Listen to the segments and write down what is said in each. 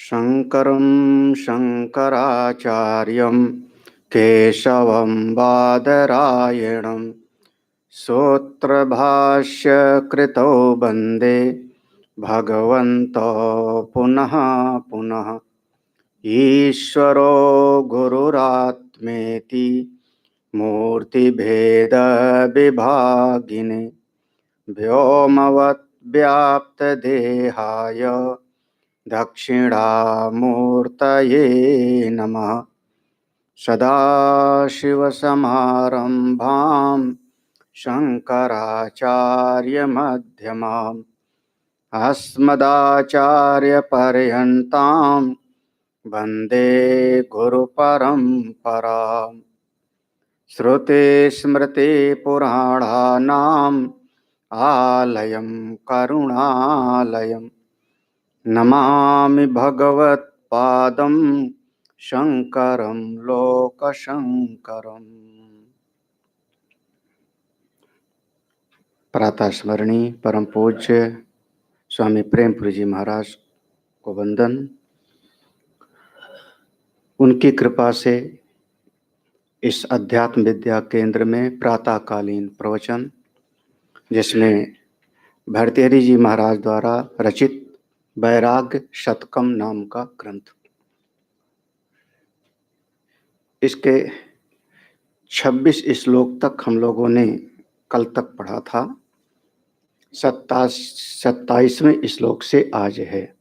शङ्करं शङ्कराचार्यं केशवं बादरायणं सूत्रभाष्यकृतौ वन्दे भगवन्तौ पुनः पुनः। ईश्वरो गुरुरात्मेति मूर्तिभेदविभागिने व्योमवद्व्याप्तदेहाय दक्षिणामूर्तये नमः। सदाशिवसमारम्भां शङ्कराचार्यमध्यमाम् अस्मदाचार्यपर्यन्तां वन्दे गुरुपरम्पराम्। श्रुतिस्मृतिपुराणानाम् आलयं करुणालयं नमामि भगवत्पादं शङ्करं लोकशङ्करम्। प्रातः स्मरणीय परम पूज्य स्वामी प्रेमपुरी जी महाराज को वंदन। उनकी कृपा से इस अध्यात्म विद्या केंद्र में प्रातःकालीन प्रवचन, जिसमें भर्तृहरि जी महाराज द्वारा रचित वैराग्य शतकम नाम का ग्रंथ, इसके 26 श्लोक तक हम लोगों ने कल तक पढ़ा था। 27वें श्लोक से आज है।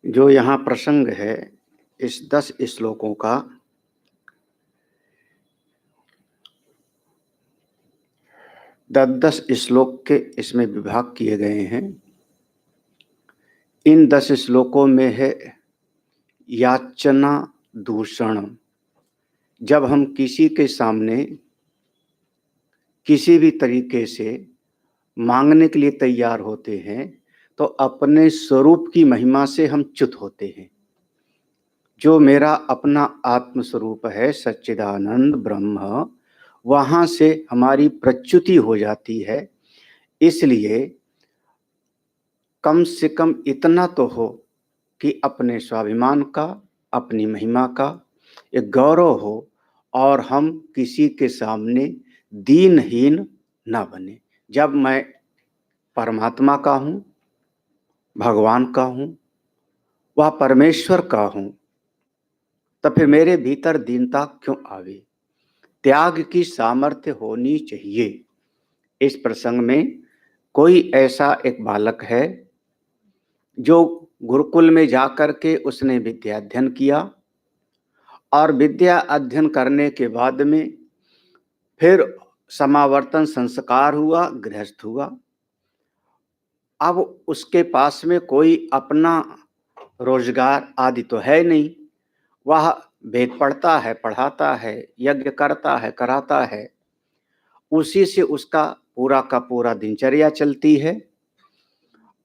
जो यहाँ प्रसंग है, इस 10 श्लोकों का 10 श्लोक के इसमें विभाग किए गए हैं। इन 10 श्लोकों में है याचना दूषण। जब हम किसी के सामने किसी भी तरीके से मांगने के लिए तैयार होते हैं तो अपने स्वरूप की महिमा से हम च्युत होते हैं। जो मेरा अपना आत्म स्वरूप है, सच्चिदानंद ब्रह्म, वहां से हमारी प्रच्युति हो जाती है। इसलिए कम से कम इतना तो हो कि अपने स्वाभिमान का, अपनी महिमा का एक गौरव हो और हम किसी के सामने दीनहीन न बने। जब मैं परमात्मा का हूँ, भगवान का हूँ, वह परमेश्वर का हूँ, तो फिर मेरे भीतर दीनता क्यों आवे? त्याग की सामर्थ्य होनी चाहिए। इस प्रसंग में कोई ऐसा एक बालक है जो गुरुकुल में जाकर के उसने विद्या अध्ययन किया और विद्या अध्ययन करने के बाद में फिर समावर्तन संस्कार हुआ, गृहस्थ हुआ। अब उसके पास में कोई अपना रोजगार आदि तो है नहीं। वह वेद पढ़ता है, पढ़ाता है, यज्ञ करता है, कराता है। उसी से उसका पूरा का पूरा दिनचर्या चलती है।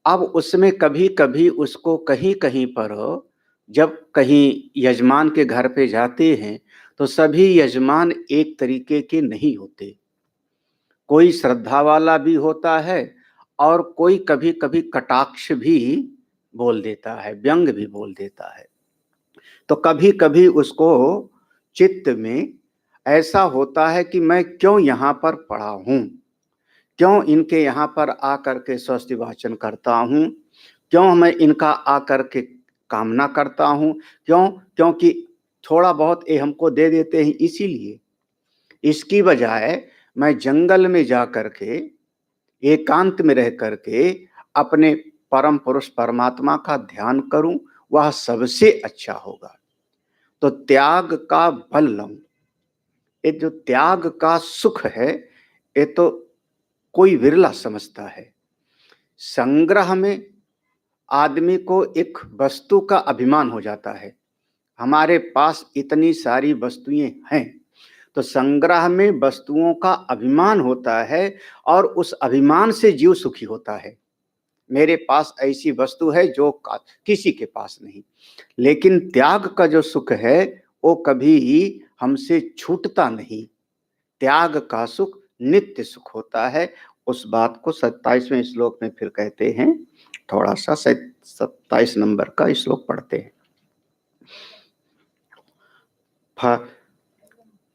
अब उसमें कभी कभी उसको कहीं कहीं पर जब कहीं यजमान के घर पे जाते हैं तो सभी यजमान एक तरीके के नहीं होते। कोई श्रद्धा वाला भी होता है और कोई कभी कभी कटाक्ष भी बोल देता है, व्यंग भी बोल देता है। तो कभी कभी उसको चित्त में ऐसा होता है कि मैं क्यों यहाँ पर पड़ा हूँ, क्यों इनके यहाँ पर आकर के स्वस्ति वाचन करता हूँ, क्यों मैं इनका आकर के कामना करता हूँ, क्योंकि थोड़ा बहुत ये हमको दे देते हैं, इसीलिए। इसकी बजाय मैं जंगल में जा करके एकांत में रह करके अपने परम पुरुष परमात्मा का ध्यान करूं, वह सबसे अच्छा होगा। तो त्याग का बल लऊं। ये जो त्याग का सुख है, ये तो कोई विरला समझता है। संग्रह में आदमी को एक वस्तु का अभिमान हो जाता है। हमारे पास इतनी सारी वस्तुएं हैं, तो संग्रह में वस्तुओं का अभिमान होता है और उस अभिमान से जीव सुखी होता है। मेरे पास ऐसी वस्तु है जो किसी के पास नहीं। लेकिन त्याग का जो सुख है वो कभी हमसे छूटता नहीं। त्याग का सुख नित्य सुख होता है। उस बात को 27वें श्लोक में फिर कहते हैं। थोड़ा सा 27 नंबर का श्लोक पढ़ते हैं।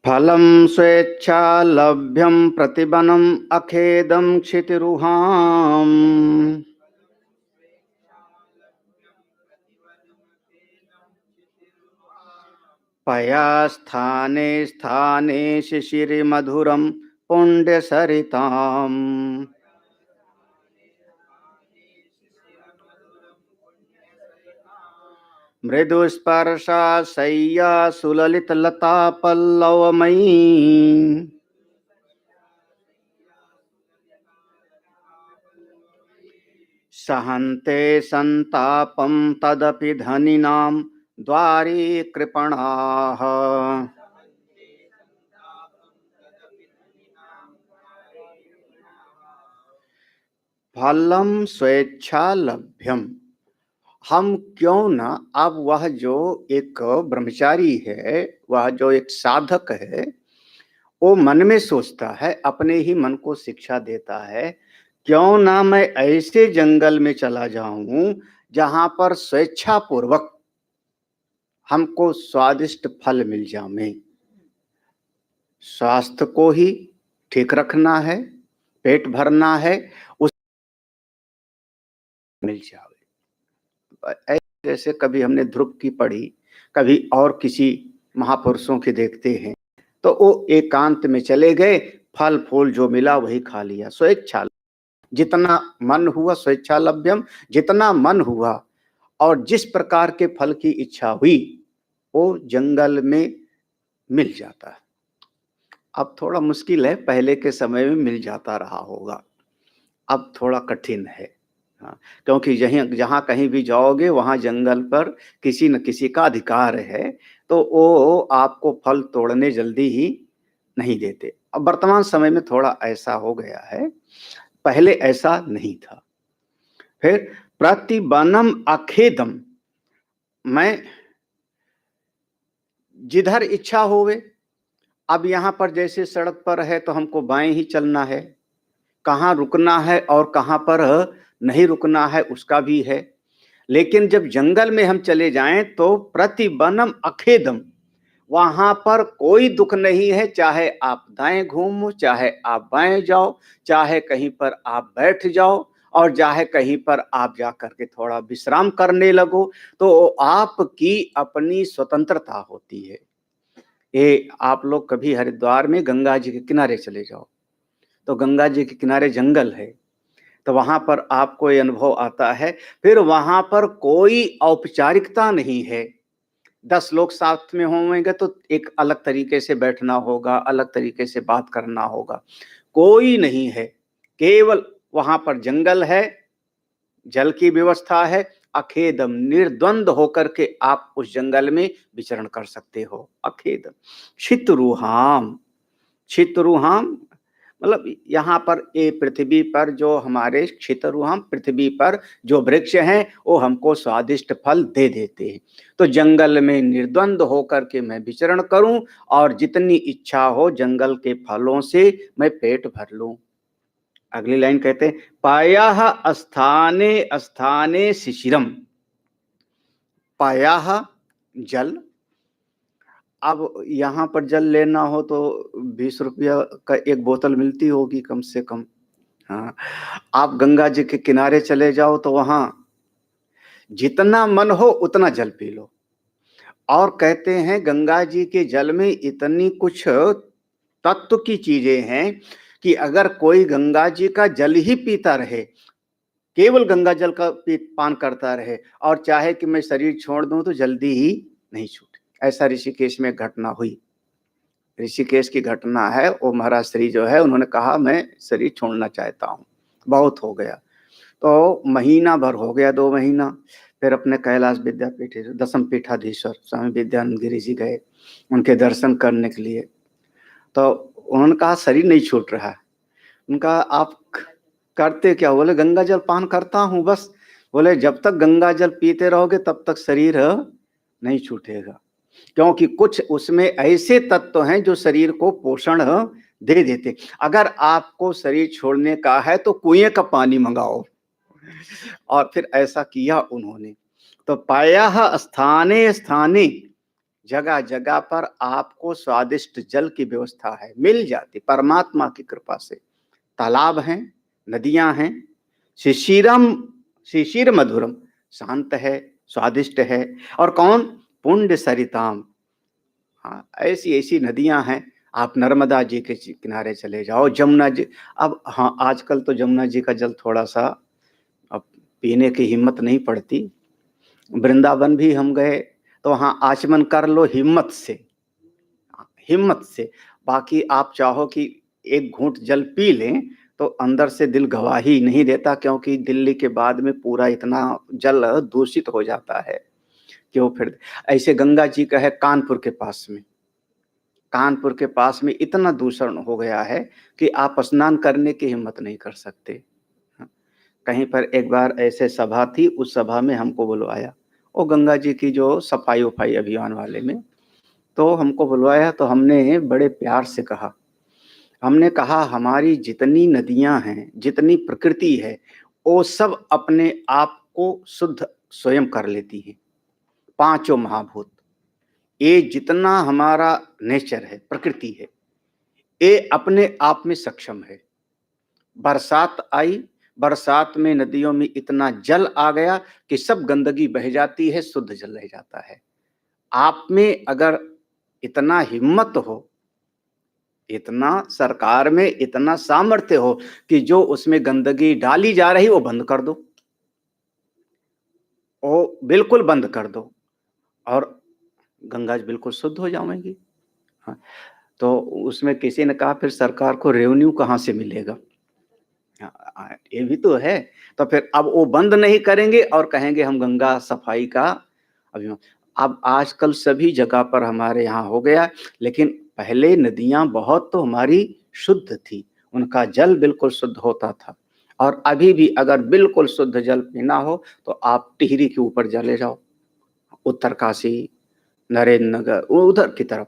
फलं स्वेच्छा लभ्यं प्रतिबनम् अखेदं क्षितिरुहाम् पया स्थाने स्थाने शिशिरिमधुरं पुण्यसरिताम् मृदुस्पर्शा शय्या सुललितलता पल्लवमयी सहन्ते संतापं तदपि धनिनां द्वारी कृपणाः फलम स्वेच्छा लभ्यम। हम क्यों ना अब वह जो एक ब्रह्मचारी है, वह जो एक साधक है, वो मन में सोचता है, अपने ही मन को शिक्षा देता है, क्यों ना मैं ऐसे जंगल में चला जाऊं जहां पर स्वेच्छा पूर्वक हमको स्वादिष्ट फल मिल जाए। स्वास्थ्य को ही ठीक रखना है, पेट भरना है, उस मिल जाए। जैसे कभी हमने ध्रुव की पढ़ी, कभी और किसी महापुरुषों के देखते हैं, तो वो एकांत में चले गए, फल फूल जो मिला वही खा लिया। स्वेच्छा जितना मन हुआ, स्वेच्छा लभ्यम, जितना मन हुआ और जिस प्रकार के फल की इच्छा हुई वो जंगल में मिल जाता है। अब थोड़ा मुश्किल है, पहले के समय में मिल जाता रहा होगा, अब थोड़ा कठिन है। हाँ, क्योंकि जहाँ कहीं भी जाओगे वहाँ जंगल पर किसी न किसी का अधिकार है, तो वो आपको फल तोड़ने जल्दी ही नहीं देते। अब वर्तमान समय में थोड़ा ऐसा हो गया है, पहले ऐसा नहीं था। फिर प्रतिबनम अखेदम, मैं जिधर इच्छा होवे, अब यहाँ पर जैसे सड़क पर है तो हमको बाएं ही चलना है, कहाँ रुकना है और कहाँ पर नहीं रुकना है उसका भी है। लेकिन जब जंगल में हम चले जाएं तो प्रतिबनम अखेदम, वहां पर कोई दुख नहीं है, चाहे आप दाएं घूमो, चाहे आप बाएं जाओ, चाहे कहीं पर आप बैठ जाओ और चाहे कहीं पर आप जाकर के थोड़ा विश्राम करने लगो, तो आपकी अपनी स्वतंत्रता होती है। ये आप लोग कभी हरिद्वार में गंगा जी के किनारे चले जाओ, तो गंगा जी के किनारे जंगल है, तो वहां पर आपको ये अनुभव आता है। फिर वहां पर कोई औपचारिकता नहीं है। 10 लोग साथ में होंगे तो एक अलग तरीके से बैठना होगा, अलग तरीके से बात करना होगा, कोई नहीं है, केवल वहां पर जंगल है, जल की व्यवस्था है, अखेदम, निर्द्वंद होकर के आप उस जंगल में विचरण कर सकते हो। अखेदम क्षितरुहाम, क्षितरुहाम मतलब यहाँ पर ये पृथ्वी पर जो हमारे क्षितरुहाम, पृथ्वी पर जो वृक्ष हैं वो हमको स्वादिष्ट फल दे देते हैं। तो जंगल में निर्द्वंद होकर के मैं विचरण करूं और जितनी इच्छा हो जंगल के फलों से मैं पेट भर लूं। अगली लाइन कहते हैं, पायाह स्थाने स्थाने शिशिरम, पायाह जल। अब यहाँ पर जल लेना हो तो 20 रुपया का एक बोतल मिलती होगी कम से कम। हाँ, आप गंगा जी के किनारे चले जाओ तो वहां जितना मन हो उतना जल पी लो। और कहते हैं गंगा जी के जल में इतनी कुछ तत्व की चीजें हैं कि अगर कोई गंगा जी का जल ही पीता रहे, केवल गंगा जल का पान करता रहे और चाहे कि मैं शरीर छोड़ दूं तो जल्दी ही नहीं छूटे। ऐसा ऋषिकेश में घटना हुई। ऋषिकेश की घटना है, वो महाराज श्री जो है उन्होंने कहा मैं शरीर छोड़ना चाहता हूँ, बहुत हो गया। तो महीना भर हो गया, 2 महीना, फिर अपने कैलाश विद्यापीठ दशम पीठाधीश्वर स्वामी विद्यानंद गिरी जी गए उनके दर्शन करने के लिए। तो उन्होंने कहा शरीर नहीं छूट रहा है। उनका आप करते क्या? बोले गंगा जल पान करता हूँ बस। बोले जब तक गंगा जल पीते रहोगे तब तक शरीर नहीं छूटेगा, क्योंकि कुछ उसमें ऐसे तत्व हैं जो शरीर को पोषण दे देते। अगर आपको शरीर छोड़ने का है तो कुएं का पानी मंगाओ, और फिर ऐसा किया उन्होंने, तो पाया स्थाने स्थाने, जगह जगह पर आपको स्वादिष्ट जल की व्यवस्था है, मिल जाती परमात्मा की कृपा से। तालाब हैं, नदियां हैं, शिशिरम, शिशिर मधुरम, शांत है, स्वादिष्ट है। और कौन? पुण्य सरिताम। हाँ, ऐसी ऐसी नदियां हैं। आप नर्मदा जी के किनारे चले जाओ, जमुना जी। अब हाँ, आजकल तो जमुना जी का जल थोड़ा सा अब पीने की हिम्मत नहीं पड़ती। वृंदावन भी हम गए तो वहाँ आचमन कर लो हिम्मत से, हिम्मत से। बाकी आप चाहो कि एक घूंट जल पी लें तो अंदर से दिल गवाही नहीं देता, क्योंकि दिल्ली के बाद में पूरा इतना जल दूषित हो जाता है कि वो फिर ऐसे। गंगा जी का है कानपुर के पास में, कानपुर के पास में इतना दूषण हो गया है कि आप स्नान करने की हिम्मत नहीं कर सकते। कहीं पर एक बार ऐसे सभा थी, उस सभा में हमको बुलवाया, वो गंगा जी की जो सफाई वफाई अभियान वाले में, तो हमको बुलवाया। तो हमने बड़े प्यार से कहा, हमने कहा हमारी जितनी नदियां हैं, जितनी प्रकृति है, वो सब अपने आप को शुद्ध स्वयं कर लेती हैं। पांचों महाभूत, ये जितना हमारा नेचर है, प्रकृति है, ये अपने आप में सक्षम है। बरसात आई, बरसात में नदियों में इतना जल आ गया कि सब गंदगी बह जाती है, शुद्ध जल रह जाता है। आप में अगर इतना हिम्मत हो, इतना सरकार में इतना सामर्थ्य हो कि जो उसमें गंदगी डाली जा रही वो बंद कर दो, वो बिल्कुल बंद कर दो, और गंगा जी बिल्कुल शुद्ध हो जाएंगी। हाँ, तो उसमें किसी ने कहा फिर सरकार को रेवेन्यू कहाँ से मिलेगा? ये भी तो है। तो फिर अब वो बंद नहीं करेंगे और कहेंगे हम गंगा सफाई का अभियान। अब आजकल सभी जगह पर हमारे यहाँ हो गया, लेकिन पहले नदियां बहुत तो हमारी शुद्ध थी, उनका जल बिल्कुल शुद्ध होता था। और अभी भी अगर बिल्कुल शुद्ध जल पीना हो तो आप टिहरी के ऊपर चले जाओ, उत्तरकाशी, नरेंद्र नगर, उधर की तरफ,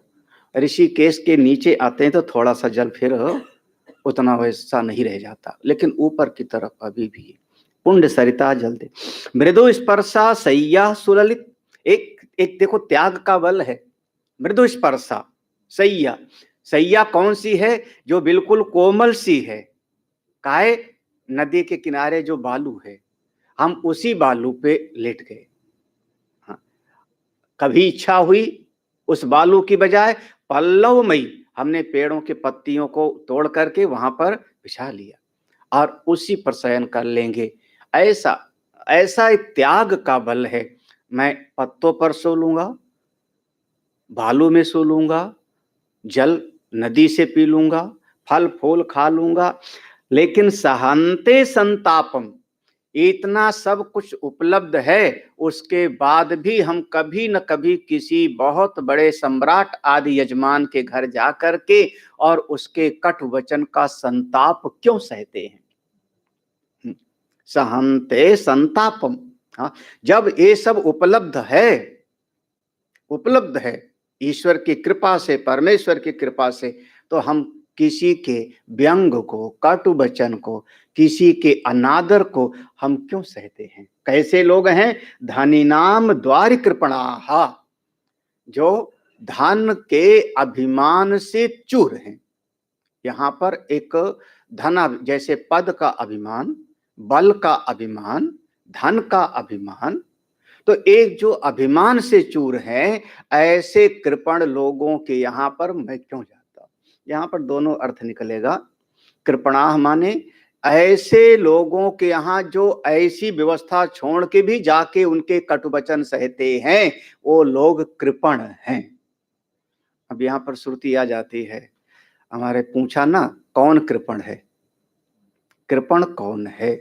ऋषिकेश के नीचे आते हैं तो थोड़ा सा जल फिर उतना वैसा नहीं रह जाता, लेकिन ऊपर की तरफ अभी भी पुण्य सरिता जल दे। मृदु स्पर्शा सैया सुललित, एक एक देखो त्याग का बल है। मृदु स्पर्शा सैया, सैया कौन सी है? जो बिल्कुल कोमल सी है। काय? नदी के किनारे जो बालू है, हम उसी बालू पे लेट गए। हाँ, कभी इच्छा हुई उस बालू की बजाय पल्लवमयी, हमने पेड़ों के पत्तियों को तोड़ करके वहां पर बिछा लिया और उसी पर शयन कर लेंगे। ऐसा ऐसा एक त्याग का बल है। मैं पत्तों पर सो लूंगा, बालू में सो लूंगा, जल नदी से पी लूंगा, फल फूल खा लूंगा, लेकिन सहन्ते संतापम, इतना सब कुछ उपलब्ध है, उसके बाद भी हम कभी न कभी किसी बहुत बड़े सम्राट आदि यजमान के घर जा करके और उसके कट वचन का संताप क्यों सहते हैं? सहन्ते संतापम। हाँ, जब ये सब उपलब्ध है, उपलब्ध है ईश्वर की कृपा से, परमेश्वर की कृपा से, तो हम किसी के व्यंग को, कटु वचन को, किसी के अनादर को हम क्यों सहते हैं? कैसे लोग हैं? धनी नाम द्वार कृपणाहा, जो धन के अभिमान से चूर हैं। यहाँ पर एक धन, जैसे पद का अभिमान, बल का अभिमान, धन का अभिमान, तो एक जो अभिमान से चूर है, ऐसे कृपण लोगों के यहाँ पर मैं क्यों जाता? यहाँ पर दोनों अर्थ निकलेगा। कृपणाह माने ऐसे लोगों के यहाँ जो ऐसी व्यवस्था छोड़ के भी जाके उनके कटुवचन सहते हैं, वो लोग कृपण हैं। अब यहाँ पर श्रुति आ जाती है, हमारे पूछा ना कौन कृपण है, कृपण कौन है?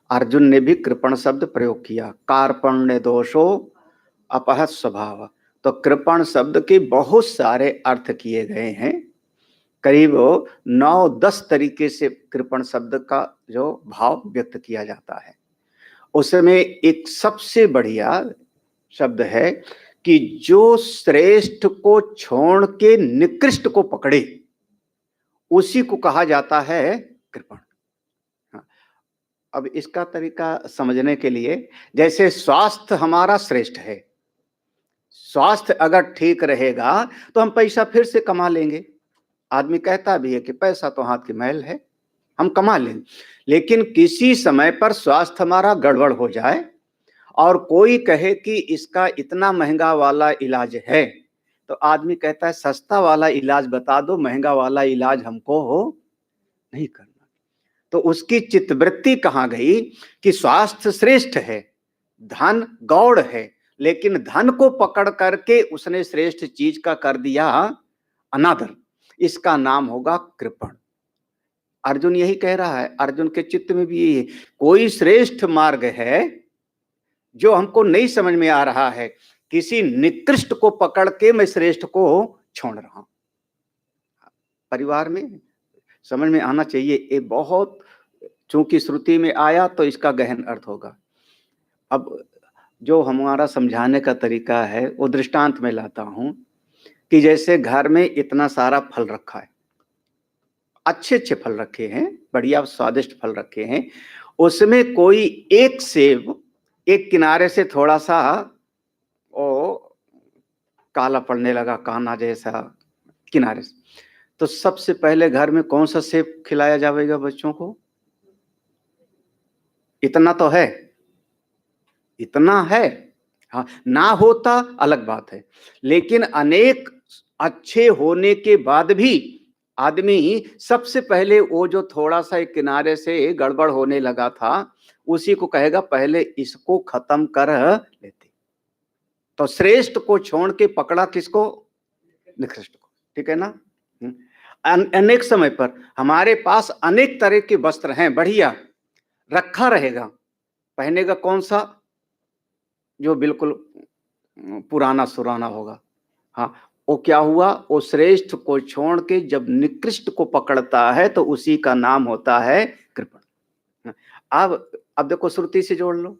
अर्जुन ने भी कृपण शब्द प्रयोग किया, कार्पण्य दोषो अपहत स्वभाव। तो कृपण शब्द के बहुत सारे अर्थ किए गए हैं, करीब 9-10 तरीके से कृपण शब्द का जो भाव व्यक्त किया जाता है। उसमें एक सबसे बढ़िया शब्द है कि जो श्रेष्ठ को छोड़ के निकृष्ट को पकड़े, उसी को कहा जाता है कृपण। हाँ, अब इसका तरीका समझने के लिए, जैसे स्वास्थ्य हमारा श्रेष्ठ है, स्वास्थ्य अगर ठीक रहेगा तो हम पैसा फिर से कमा लेंगे। आदमी कहता भी है कि पैसा तो हाथ की मैल है, हम कमा लेंगे। लेकिन किसी समय पर स्वास्थ्य हमारा गड़बड़ हो जाए और कोई कहे कि इसका इतना महंगा वाला इलाज है, तो आदमी कहता है सस्ता वाला इलाज बता दो, महंगा वाला इलाज हमको हो नहीं करना। तो उसकी चित्तवृत्ति कहाँ गई कि स्वास्थ्य श्रेष्ठ है, धन गौड़ है, लेकिन धन को पकड़ करके उसने श्रेष्ठ चीज का कर दिया अनादर। इसका नाम होगा कृपण। अर्जुन यही कह रहा है, अर्जुन के चित्त में भी यही है, कोई श्रेष्ठ मार्ग है जो हमको नहीं समझ में आ रहा है, किसी निकृष्ट को पकड़ के मैं श्रेष्ठ को छोड़ रहा हूं। परिवार में समझ में आना चाहिए, ये बहुत, चूंकि श्रुति में आया तो इसका गहन अर्थ होगा। अब जो हमारा समझाने का तरीका है वो दृष्टांत में लाता हूं कि जैसे घर में इतना सारा फल रखा है, अच्छे अच्छे फल रखे हैं, बढ़िया स्वादिष्ट फल रखे हैं, उसमें कोई एक सेब एक किनारे से थोड़ा सा ओ काला पड़ने लगा, काना जैसा किनारे से, तो सबसे पहले घर में कौन सा सेब खिलाया जाएगा बच्चों को? इतना तो है, इतना है। हाँ, ना होता अलग बात है, लेकिन अनेक अच्छे होने के बाद भी आदमी सबसे पहले वो जो थोड़ा सा एक किनारे से गड़बड़ होने लगा था उसी को कहेगा पहले इसको खत्म कर लेते। तो श्रेष्ठ को छोड़ के पकड़ा किसको? निकृष्ट को। ठीक है ना? अनेक समय पर हमारे पास अनेक तरह के वस्त्र हैं, बढ़िया रखा रहेगा, पहनेगा कौन सा? जो बिल्कुल पुराना सुराना होगा। हाँ, वो क्या हुआ? वो श्रेष्ठ को छोड़ के जब निकृष्ट को पकड़ता है तो उसी का नाम होता है कृपण। अब देखो श्रुति से जोड़ लो,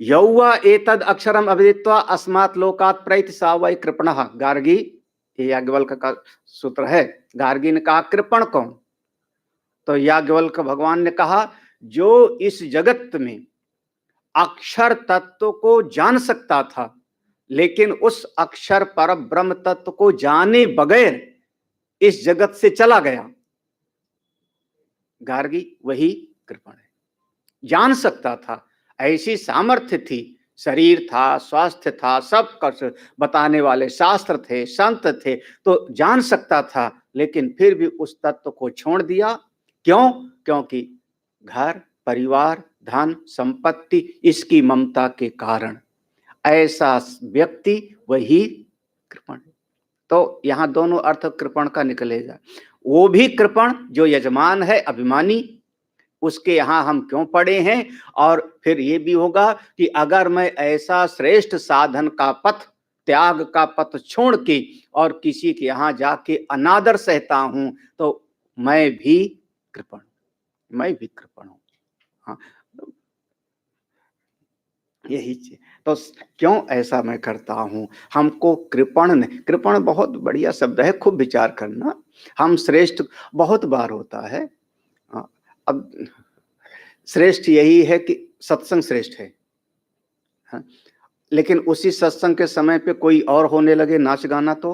यौवा एतद अक्षरम अविदित्वा अस्मात् लोकात् प्रैति सा वै कृपणः। गार्गी, ये याज्ञवल्क्य का सूत्र है। गार्गी ने कहा कृपण कौन? तो याज्ञवल्क्य भगवान ने कहा जो इस जगत में अक्षर तत्व को जान सकता था लेकिन उस अक्षर पर ब्रह्म तत्व को जाने बगैर इस जगत से चला गया, गार्गी वही कृपण है। जान सकता था, ऐसी सामर्थ्य थी, शरीर था, स्वास्थ्य था, सब कर बताने वाले शास्त्र थे, संत थे, तो जान सकता था, लेकिन फिर भी उस तत्व को छोड़ दिया। क्यों? क्योंकि घर परिवार धन संपत्ति इसकी ममता के कारण। ऐसा व्यक्ति वही कृपण है। तो यहां दोनों अर्थ कृपण का निकलेगा। वो भी कृपण जो यजमान है, अभिमानी, उसके यहां हम क्यों पड़े हैं, और फिर ये भी होगा कि अगर मैं ऐसा श्रेष्ठ साधन का पथ, त्याग का पथ छोड़ के और किसी के यहां जाके अनादर सहता हूं तो मैं भी कृपण, मैं भी कृपण हूं। हाँ, यही चीज तो क्यों ऐसा मैं करता हूं? हमको कृपण ने, कृपण बहुत बढ़िया शब्द है, खूब विचार करना। हम श्रेष्ठ बहुत बार होता है। अब श्रेष्ठ यही है कि सत्संग श्रेष्ठ है, हाँ? लेकिन उसी सत्संग के समय पे कोई और होने लगे नाच गाना तो,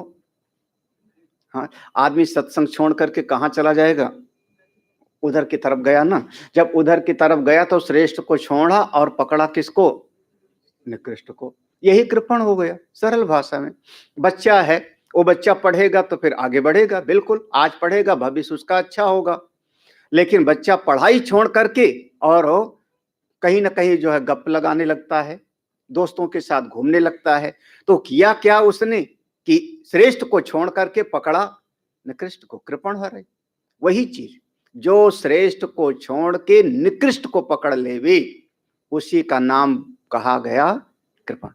हाँ, आदमी सत्संग छोड़ करके कहाँ चला जाएगा? उधर की तरफ गया ना। जब उधर की तरफ गया तो श्रेष्ठ को छोड़ा और पकड़ा किसको? निकृष्ट को। यही कृपण हो गया सरल भाषा में। बच्चा है, वो बच्चा पढ़ेगा तो फिर आगे बढ़ेगा, बिल्कुल आज पढ़ेगा भविष्य उसका अच्छा होगा। लेकिन बच्चा पढ़ाई छोड़ करके और कहीं ना कहीं जो है गप लगाने लगता है, दोस्तों के साथ घूमने लगता है, तो किया क्या उसने कि श्रेष्ठ को छोड़ करके पकड़ा निकृष्ट को, कृपण हो रही। वही चीज जो श्रेष्ठ को छोड़ के निकृष्ट को पकड़ लेवे उसी का नाम कहा गया कृपण।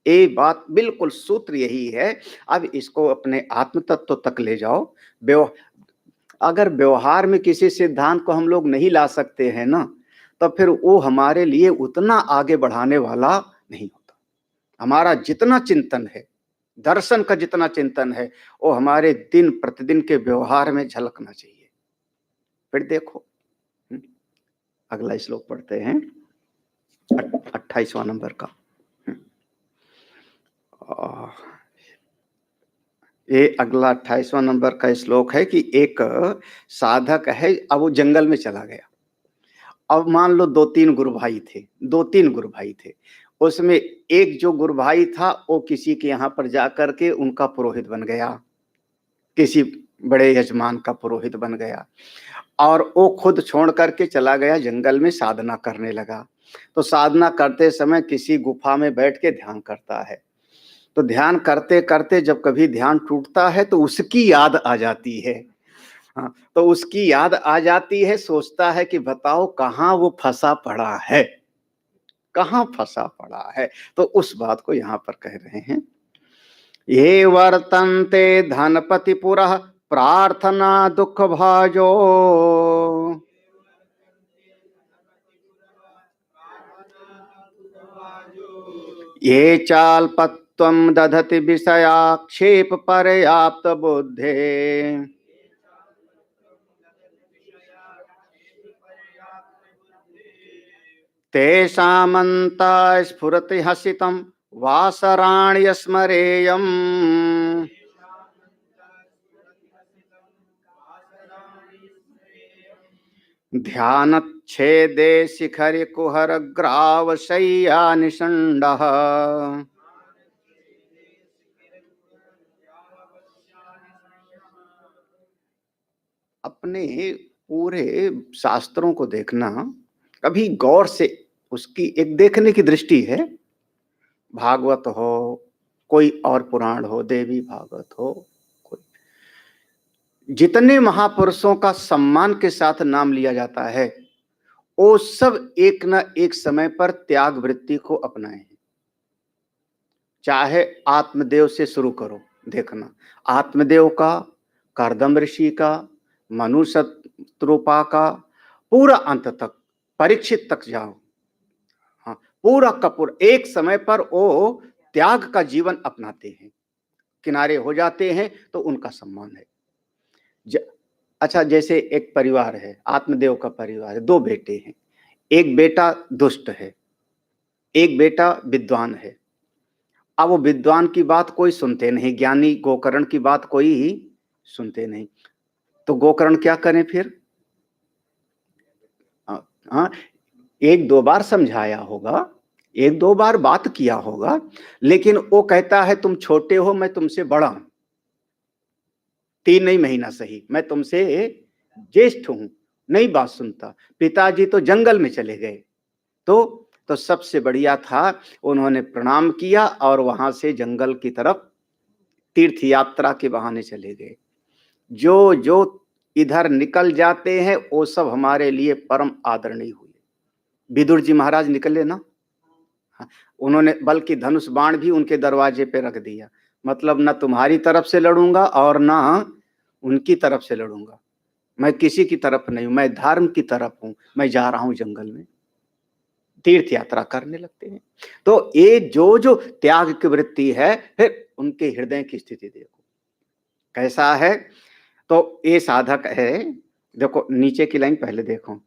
ये बात बिल्कुल सूत्र यही है। अब इसको अपने आत्म तत्व तक ले जाओ। अगर व्यवहार में किसी सिद्धांत को हम लोग नहीं ला सकते हैं ना, तो फिर वो हमारे लिए उतना आगे बढ़ाने वाला नहीं होता। हमारा जितना चिंतन है, दर्शन का जितना चिंतन है, वो हमारे दिन प्रतिदिन के व्यवहार में झलकना चाहिए। फिर देखो अगला श्लोक पढ़ते हैं 28वां नंबर का। ये अगला 28वां नंबर का श्लोक है कि एक साधक है, अब वो जंगल में चला गया। अब मान लो दो तीन गुरु भाई थे। उसमें एक जो गुरु भाई था वो किसी के यहाँ पर जाकर के उनका पुरोहित बन गया, किसी बड़े यजमान का पुरोहित बन गया, और वो खुद छोड़ करके चला गया जंगल में साधना करने लगा। तो साधना करते समय किसी गुफा में बैठ के ध्यान करता है। तो ध्यान करते करते जब कभी ध्यान टूटता है तो उसकी याद आ जाती है। हाँ, तो उसकी याद आ जाती है, सोचता है कि बताओ कहाँ वो फंसा पड़ा है, कहाँ फंसा पड़ा है। तो उस बात को यहाँ पर कह रहे हैं, ये वर्तन्ते धनपति पुरः प्रार्थना दुख भाजो, ये चाल्पत्वं दधति विषयाक्षेप पर्याप्त बुद्धे, तेषामन्ता स्फुरति हसितं वासराण्य स्मरेयम्। ध्यानच्छेदे शिखरि कुहर ग्राव शय्या निषण्डः, अपने पूरे शास्त्रों को देखना, कभी गौर से उसकी एक देखने की दृष्टि है। भागवत हो, कोई और पुराण हो, देवी भागवत हो, कोई जितने महापुरुषों का सम्मान के साथ नाम लिया जाता है वो सब एक न एक समय पर त्याग वृत्ति को अपनाए हैं। चाहे आत्मदेव से शुरू करो, देखना आत्मदेव का, कर्दम ऋषि का, मनु शत्रुपा का, पूरा अंत तक परीक्षित तक जाओ। हाँ, पूरा का पूरा एक समय पर वो त्याग का जीवन अपनाते हैं, किनारे हो जाते हैं तो उनका सम्मान है। अच्छा, जैसे एक परिवार है, आत्मदेव का परिवार है, दो बेटे हैं, एक बेटा दुष्ट है, एक बेटा विद्वान है। अब वो विद्वान की बात कोई सुनते नहीं, ज्ञानी गोकर्ण की बात कोई ही सुनते नहीं। तो गोकर्ण क्या करें फिर? हाँ, एक दो बार समझाया होगा, एक दो बार बात किया होगा, लेकिन वो कहता है तुम छोटे हो, मैं तुमसे बड़ा हूं, 3 नहीं महीना सही, मैं तुमसे ज्येष्ठ हूं, नहीं बात सुनता। पिताजी तो जंगल में चले गए, तो सबसे बढ़िया था उन्होंने प्रणाम किया और वहां से जंगल की तरफ तीर्थ यात्रा के बहाने चले गए। जो जो इधर निकल जाते हैं वो सब हमारे लिए परम आदरणीय हुए। विदुर जी महाराज निकले ना, उन्होंने बल्कि धनुष बाण भी उनके दरवाजे पे रख दिया, मतलब ना तुम्हारी तरफ से लड़ूंगा और ना उनकी तरफ से लड़ूंगा, मैं किसी की तरफ नहीं हूं, मैं धर्म की तरफ हूं, मैं जा रहा हूं जंगल में। तीर्थ यात्रा करने लगते हैं। तो ये जो जो त्याग की वृत्ति है, फिर उनके हृदय की स्थिति देखो कैसा है। तो ये साधक है, देखो नीचे की लाइन पहले देखो,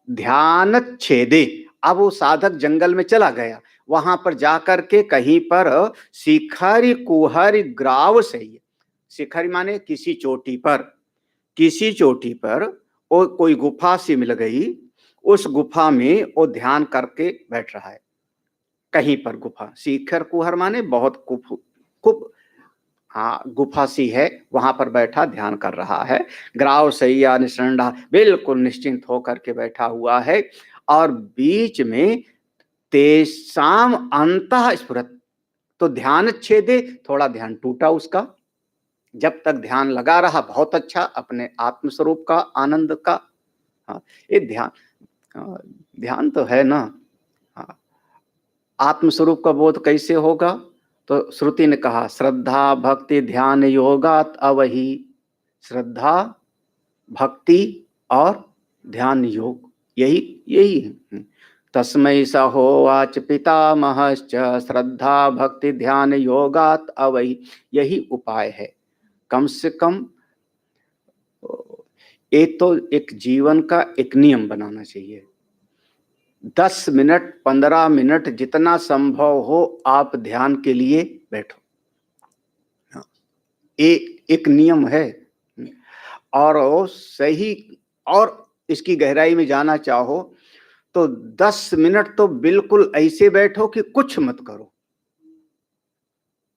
ध्यान छेदे। अब वो साधक जंगल में चला गया, वहां पर जाकर के कहीं पर शिखरी कुहरी ग्राव सही, शिखरी माने किसी चोटी पर, किसी चोटी पर वो कोई गुफा सी मिल गई, उस गुफा में वो ध्यान करके बैठ रहा है। कहीं पर गुफा, शिखर कुहर माने बहुत कुप, हाँ गुफा सी है, वहां पर बैठा ध्यान कर रहा है। ग्राव सैया निसंडा, बिल्कुल निश्चिंत होकर के बैठा हुआ है। और बीच में तेसाम अंतः स्फुरत, तो ध्यान छेदे, थोड़ा ध्यान टूटा उसका। जब तक ध्यान लगा रहा बहुत अच्छा, अपने आत्मस्वरूप का आनंद का। हाँ, ये ध्यान, ध्यान तो है ना। हाँ, आत्मस्वरूप का बोध कैसे होगा? तो श्रुति ने कहा श्रद्धा भक्ति ध्यान योगात अवहि, श्रद्धा भक्ति और ध्यान योग, यही यही है। तस्मै स होवाच पितामहश्च श्रद्धा भक्ति ध्यान योगात अवहि, यही उपाय है। कम से कम ये तो एक जीवन का एक नियम बनाना चाहिए। 10 मिनट 15 मिनट जितना संभव हो आप ध्यान के लिए बैठो। हाँ, एक नियम है। और वो सही, और इसकी गहराई में जाना चाहो तो 10 मिनट तो बिल्कुल ऐसे बैठो कि कुछ मत करो।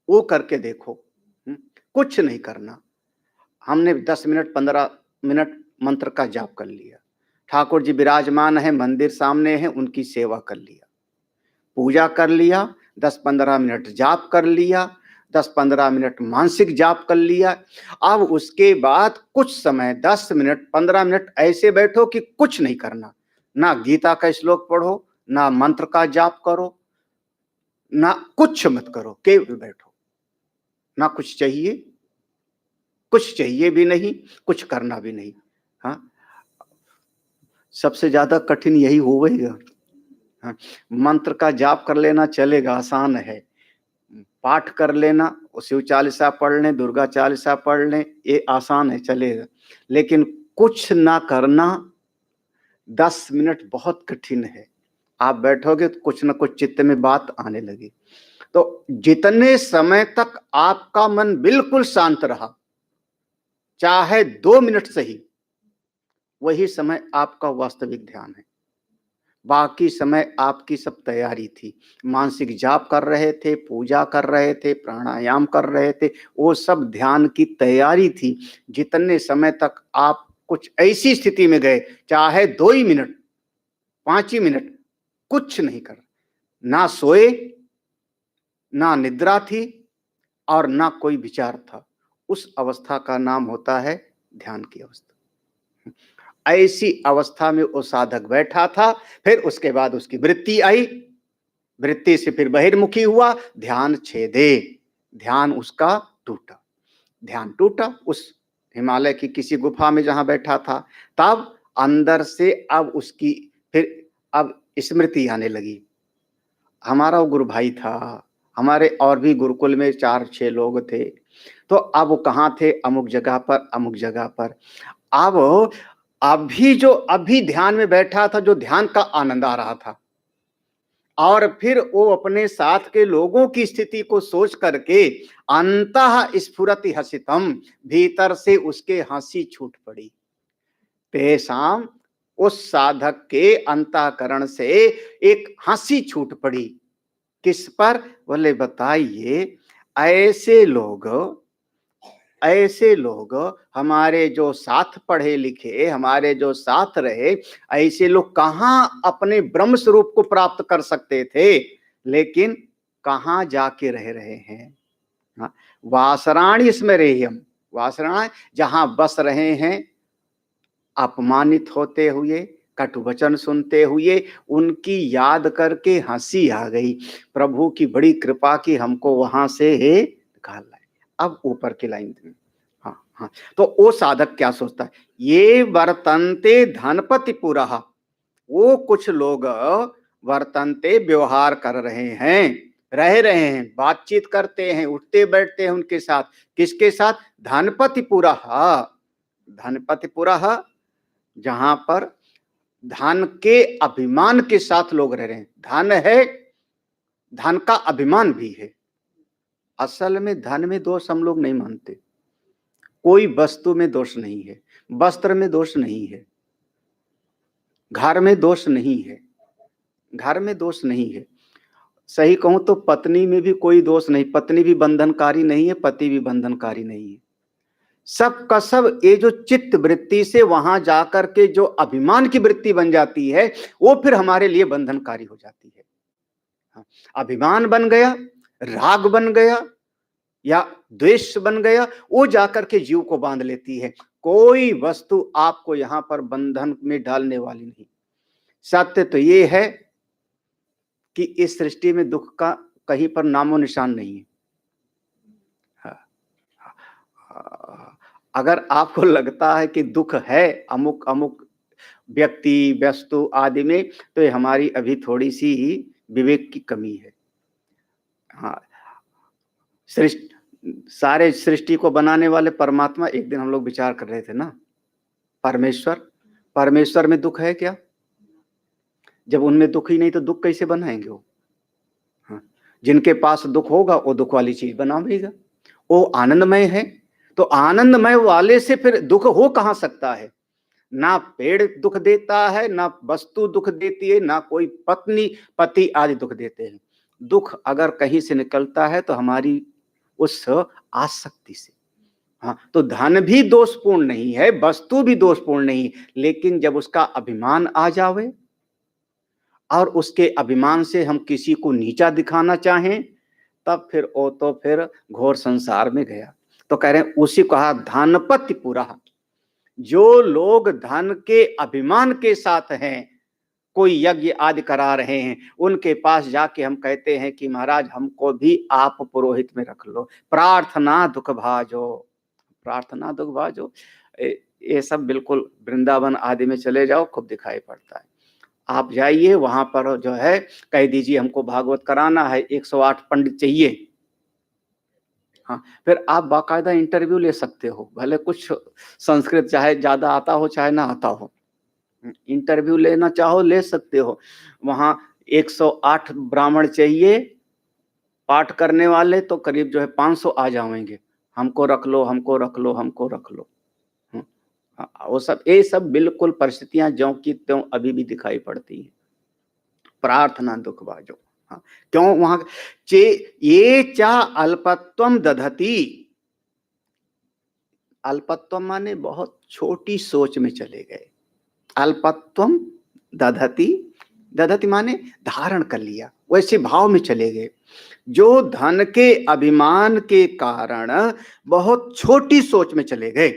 वो करके देखो। कुछ नहीं करना। हमने 10 मिनट 15 मिनट मंत्र का जाप कर लिया, ठाकुर जी विराजमान है, मंदिर सामने है, उनकी सेवा कर लिया, पूजा कर लिया, 10-15 मिनट जाप कर लिया, 10-15 मिनट मानसिक जाप कर लिया। अब उसके बाद कुछ समय 10 मिनट 15 मिनट ऐसे बैठो कि कुछ नहीं करना। ना गीता का श्लोक पढ़ो, ना मंत्र का जाप करो, ना कुछ मत करो, केवल बैठो। ना कुछ चाहिए भी नहीं, कुछ करना भी नहीं। हाँ, सबसे ज्यादा कठिन यही होगा। हाँ, मंत्र का जाप कर लेना चलेगा, आसान है। पाठ कर लेना, शिव चालीसा पढ़ लें, दुर्गा चालीसा पढ़ लें, ये आसान है, चलेगा। लेकिन कुछ ना करना 10 मिनट बहुत कठिन है। आप बैठोगे तो कुछ ना कुछ चित्त में बात आने लगी। तो जितने समय तक आपका मन बिल्कुल शांत रहा, चाहे 2 मिनट सही, वही समय आपका वास्तविक ध्यान है। बाकी समय आपकी सब तैयारी थी। मानसिक जाप कर रहे थे, पूजा कर रहे थे, प्राणायाम कर रहे थे, वो सब ध्यान की तैयारी थी। जितने समय तक आप कुछ ऐसी स्थिति में गए, चाहे 2 ही मिनट, 5 ही मिनट, कुछ नहीं कर, ना सोए, ना निद्रा थी और ना कोई विचार था, उस अवस्था का नाम होता है ध्यान की अवस्था। ऐसी अवस्था में वो साधक बैठा था। फिर उसके बाद उसकी वृत्ति आई, वृत्ति से फिर बहिर्मुखी हुआ, ध्यान छेदे, ध्यान उसका टूटा। ध्यान टूटा उस हिमालय की किसी गुफा में जहां बैठा था। तब अंदर से अब उसकी फिर अब स्मृति आने लगी। हमारा वो गुरु भाई था, हमारे और भी गुरुकुल में 4-6 लोग थे। तो अब वो कहाँ थे? अमुक जगह पर, अमुक जगह पर। अब अभी ध्यान में बैठा था, जो ध्यान का आनंद आ रहा था, और फिर वो अपने साथ के लोगों की स्थिति को सोच करके अंतः स्फुरति हसितम, भीतर से उसके हंसी छूट पड़ी। तेसाम, उस साधक के अंतःकरण से एक हंसी छूट पड़ी। किस पर? बोले बताइए, ऐसे लोग हमारे जो साथ पढ़े लिखे, हमारे जो साथ रहे, ऐसे लोग कहाँ अपने ब्रह्म स्वरूप को प्राप्त कर सकते थे, लेकिन कहाँ जाके रह रहे हैं। हाँ, वासराणि स्मरेयम, वासराण जहां बस रहे हैं, अपमानित होते हुए, कटु वचन सुनते हुए, उनकी याद करके हंसी आ गई। प्रभु की बड़ी कृपा की हमको वहां से निकाल लाए। अब ऊपर की लाइन, हाँ हाँ, तो वो साधक क्या सोचता है? ये वर्तन्ते धनपति पुरा, वो कुछ लोग वर्तन्ते व्यवहार कर रहे हैं, रह रहे हैं, बातचीत करते हैं, उठते बैठते हैं उनके साथ। किसके साथ? धनपति पुरा, धनपति पुरा, जहां पर धन के अभिमान के साथ लोग रह रहे हैं। धन है, धन का अभिमान भी है। असल में धन में दोष हम लोग नहीं मानते। कोई वस्तु में दोष नहीं है, वस्त्र में दोष नहीं है, घर में दोष नहीं है, घर में दोष नहीं है। सही कहूं तो पत्नी में भी कोई दोष नहीं, पत्नी भी बंधनकारी नहीं है, पति भी बंधनकारी नहीं है। सब का सब ये जो चित्त वृत्ति से वहां जाकर के जो अभिमान की वृत्ति बन जाती है, वो फिर हमारे लिए बंधनकारी हो जाती है। हाँ, अभिमान बन गया, राग बन गया या द्वेष बन गया, वो जाकर के जीव को बांध लेती है। कोई वस्तु आपको यहां पर बंधन में डालने वाली नहीं। सत्य तो ये है कि इस सृष्टि में दुख का कहीं पर नामो निशान नहीं है। अगर आपको लगता है कि दुख है अमुक अमुक व्यक्ति, वस्तु आदि में, तो ये हमारी अभी थोड़ी सी ही विवेक की कमी है। हाँ, सारे सृष्टि को बनाने वाले परमात्मा, एक दिन हम लोग विचार कर रहे थे ना, परमेश्वर, परमेश्वर में दुख है क्या? जब उनमें दुख ही नहीं तो दुख कैसे बनाएंगे वो? हाँ, जिनके पास दुख होगा वो दुख वाली चीज बनावेगा। वो आनंदमय है, तो आनंदमय वाले से फिर दुख हो कहां सकता है? ना पेड़ दुख देता है, ना वस्तु दुख देती है, ना कोई पत्नी पति आदि दुख देते हैं। दुख अगर कहीं से निकलता है तो हमारी उस आसक्ति से। हाँ, तो धन भी दोषपूर्ण नहीं है, वस्तु भी दोषपूर्ण नहीं, लेकिन जब उसका अभिमान आ जावे और उसके अभिमान से हम किसी को नीचा दिखाना चाहें, तब फिर वो तो फिर घोर संसार में गया। तो कह रहे हैं उसी को कहा धनपति पुरा। जो लोग धन के अभिमान के साथ हैं, कोई यज्ञ आदि करा रहे हैं, उनके पास जाके हम कहते हैं कि महाराज हमको भी आप पुरोहित में रख लो, प्रार्थना दुख भाजो, प्रार्थना दुख भाजो। ये सब बिल्कुल वृंदावन आदि में चले जाओ, खूब दिखाई पड़ता है। आप जाइए वहां पर जो है कह दीजिए हमको भागवत कराना है, 108 पंडित चाहिए। हाँ, फिर आप बाकायदा इंटरव्यू ले सकते हो, भले कुछ संस्कृत चाहे ज्यादा आता हो चाहे ना आता हो, इंटरव्यू लेना चाहो ले सकते हो। वहां 108 ब्राह्मण चाहिए पाठ करने वाले, तो करीब जो है 500 आ जाएंगे, हमको रख लो, हमको रख लो, हमको रख लो। वो सब ये सब बिल्कुल परिस्थितियां ज्यों की त्यों अभी भी दिखाई पड़ती हैं। प्रार्थना दुख भाजो। हाँ, क्यों वहां चे ये चा अल्पत्वम दधती। अल्पत्वम माने बहुत छोटी सोच में चले गए। अल्पत्वम दधती, दधती माने धारण कर लिया, वैसे भाव में चले गए। जो धन के अभिमान के कारण बहुत छोटी सोच में चले गए।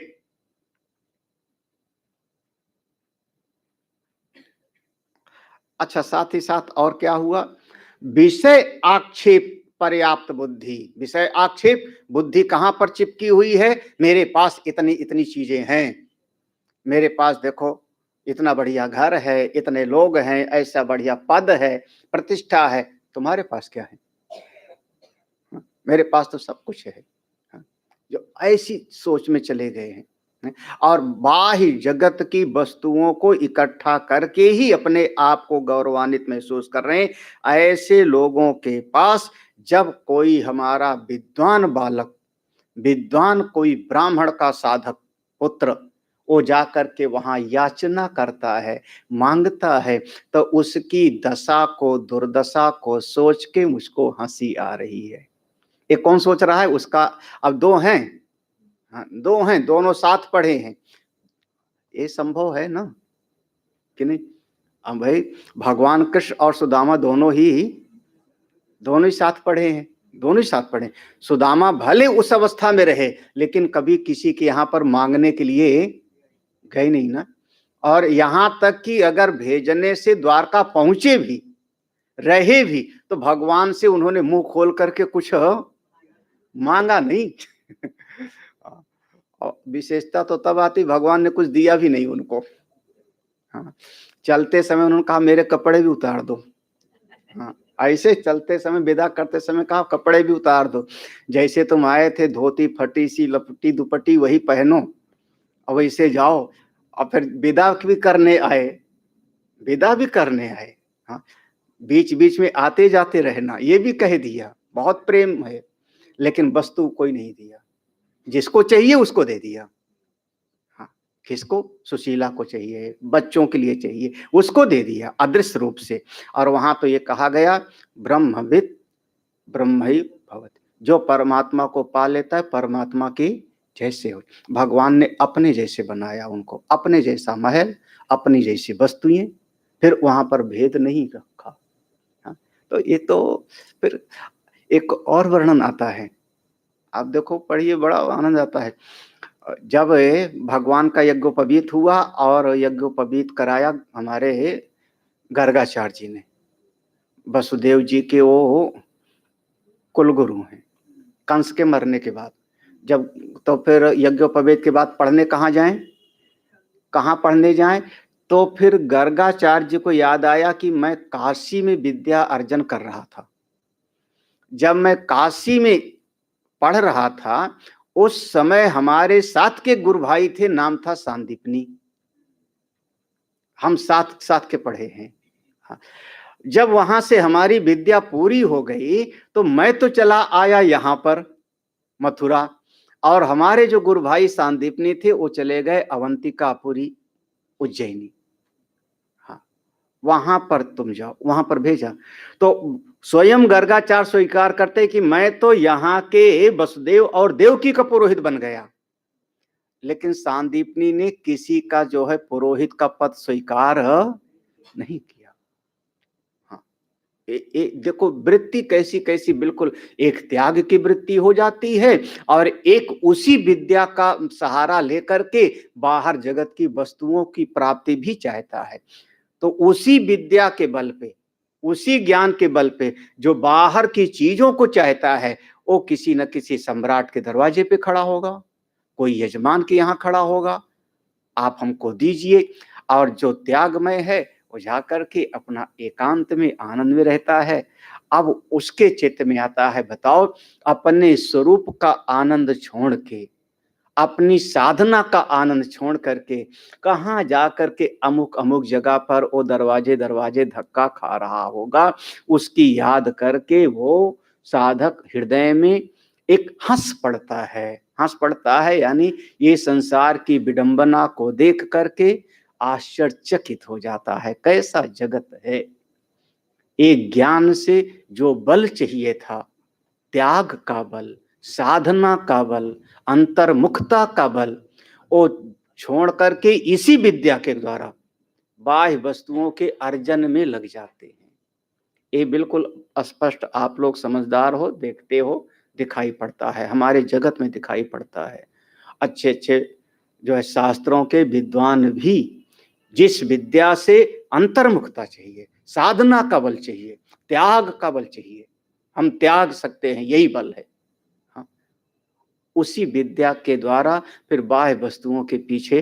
अच्छा, साथ ही साथ और क्या हुआ? विषय आक्षेप पर्याप्त बुद्धि। विषय आक्षेप बुद्धि कहां पर चिपकी हुई है? मेरे पास इतनी इतनी चीजें हैं, मेरे पास देखो इतना बढ़िया घर है, इतने लोग हैं, ऐसा बढ़िया पद है, प्रतिष्ठा है। तुम्हारे पास क्या है? मेरे पास तो सब कुछ है। जो ऐसी सोच में चले गए हैं और बाह्य जगत की वस्तुओं को इकट्ठा करके ही अपने आप को गौरवान्वित महसूस कर रहे हैं। ऐसे लोगों के पास जब कोई हमारा विद्वान बालक, विद्वान कोई ब्राह्मण का साधक पुत्र, वो जाकर के वहां याचना करता है, मांगता है, तो उसकी दशा को, दुर्दशा को सोच के मुझको हंसी आ रही है। ये कौन सोच रहा है? उसका अब दो हैं, हाँ, दो हैं, दोनों साथ पढ़े हैं। ये संभव है ना कि नहीं? अब भाई भगवान कृष्ण और सुदामा दोनों ही साथ पढ़े हैं, दोनों ही साथ पढ़े। सुदामा भले उस अवस्था में रहे, लेकिन कभी किसी के यहाँ पर मांगने के लिए गए नहीं ना। और यहां तक कि अगर भेजने से द्वारका पहुंचे भी, रहे भी, तो भगवान से उन्होंने मुंह खोल करके कुछ मांगा नहीं। विशेषता तो तब आती भगवान ने कुछ दिया भी नहीं उनको। हाँ, चलते समय उन्होंने कहा मेरे कपड़े भी उतार दो। हाँ, ऐसे चलते समय, विदा करते समय कहा कपड़े भी उतार दो, जैसे तुम आए थे धोती फटी सी लपटी दुपट्टी वही पहनो और वैसे जाओ। और फिर विदा भी करने आए, विदा भी करने आए। हाँ, बीच बीच में आते जाते रहना, ये भी कह दिया, बहुत प्रेम है, लेकिन वस्तु कोई नहीं दिया। जिसको चाहिए उसको दे दिया। हाँ, किसको? सुशीला को चाहिए, बच्चों के लिए चाहिए, उसको दे दिया अदृश्य रूप से। और वहां तो ये कहा गया ब्रह्मविद ब्रह्मैव भवति, जो परमात्मा को पा लेता है परमात्मा की जैसे हो। भगवान ने अपने जैसे बनाया उनको, अपने जैसा महल, अपनी जैसी वस्तुएं, फिर वहां पर भेद नहीं रखा। हाँ, तो ये तो फिर एक और वर्णन आता है, आप देखो पढ़िए, बड़ा आनंद आता है। जब भगवान का यज्ञोपवीत हुआ और यज्ञोपवीत कराया हमारे गर्गाचार्य जी ने, वसुदेव जी के वो कुलगुरु हैं, कंस के मरने के बाद। जब तो फिर यज्ञोपवीत के बाद पढ़ने कहाँ जाएं, कहाँ पढ़ने जाएं? तो फिर गर्गाचार्य जी को याद आया कि मैं काशी में विद्या अर्जन कर रहा था। जब मैं काशी में पढ़ रहा था, उस समय हमारे साथ के गुरु भाई थे, नाम था सांदीपनी, हम साथ साथ के पढ़े हैं। हाँ, जब वहां से हमारी विद्या पूरी हो गई तो मैं तो चला आया यहाँ पर मथुरा, और हमारे जो गुरु भाई सांदीपनी थे वो चले गए अवंतिकापुरी, उज्जैनी। हाँ, वहां पर तुम जाओ, वहां पर भेजा। तो स्वयं गर्गाचार्य स्वीकार करते कि मैं तो यहाँ के वसुदेव और देवकी का पुरोहित बन गया, लेकिन सांदीपनी ने किसी का जो है पुरोहित का पद स्वीकार नहीं किया। हाँ, देखो वृत्ति कैसी कैसी, बिल्कुल एक त्याग की वृत्ति हो जाती है और एक उसी विद्या का सहारा लेकर के बाहर जगत की वस्तुओं की प्राप्ति भी चाहता है। तो उसी विद्या के बल पे, उसी ज्ञान के बल पे जो बाहर की चीजों को चाहता है, वो किसी न किसी सम्राट के दरवाजे पे खड़ा होगा, कोई यजमान के यहाँ खड़ा होगा, आप हमको दीजिए। और जो त्यागमय है वो जाकर के अपना एकांत में आनंद में रहता है। अब उसके चित्त में आता है, बताओ अपने स्वरूप का आनंद छोड़ के, अपनी साधना का आनंद छोड़ करके कहाँ जा करके अमुक अमुक जगह पर वो दरवाजे दरवाजे धक्का खा रहा होगा, उसकी याद करके वो साधक हृदय में एक हंस पड़ता है। हंस पड़ता है यानी ये संसार की विडंबना को देख करके आश्चर्यचकित हो जाता है, कैसा जगत है। एक ज्ञान से जो बल चाहिए था, त्याग का बल, साधना का बल, अंतर्मुखता का बल, वो छोड़ करके इसी विद्या के द्वारा बाह्य वस्तुओं के अर्जन में लग जाते हैं। ये बिल्कुल स्पष्ट, आप लोग समझदार हो, देखते हो, दिखाई पड़ता है, हमारे जगत में दिखाई पड़ता है। अच्छे अच्छे जो है शास्त्रों के विद्वान भी जिस विद्या से अंतर्मुखता चाहिए, साधना का बल चाहिए, त्याग का बल चाहिए, हम त्याग सकते हैं, यही बल है। हाँ, उसी विद्या के द्वारा फिर बाह्य वस्तुओं के पीछे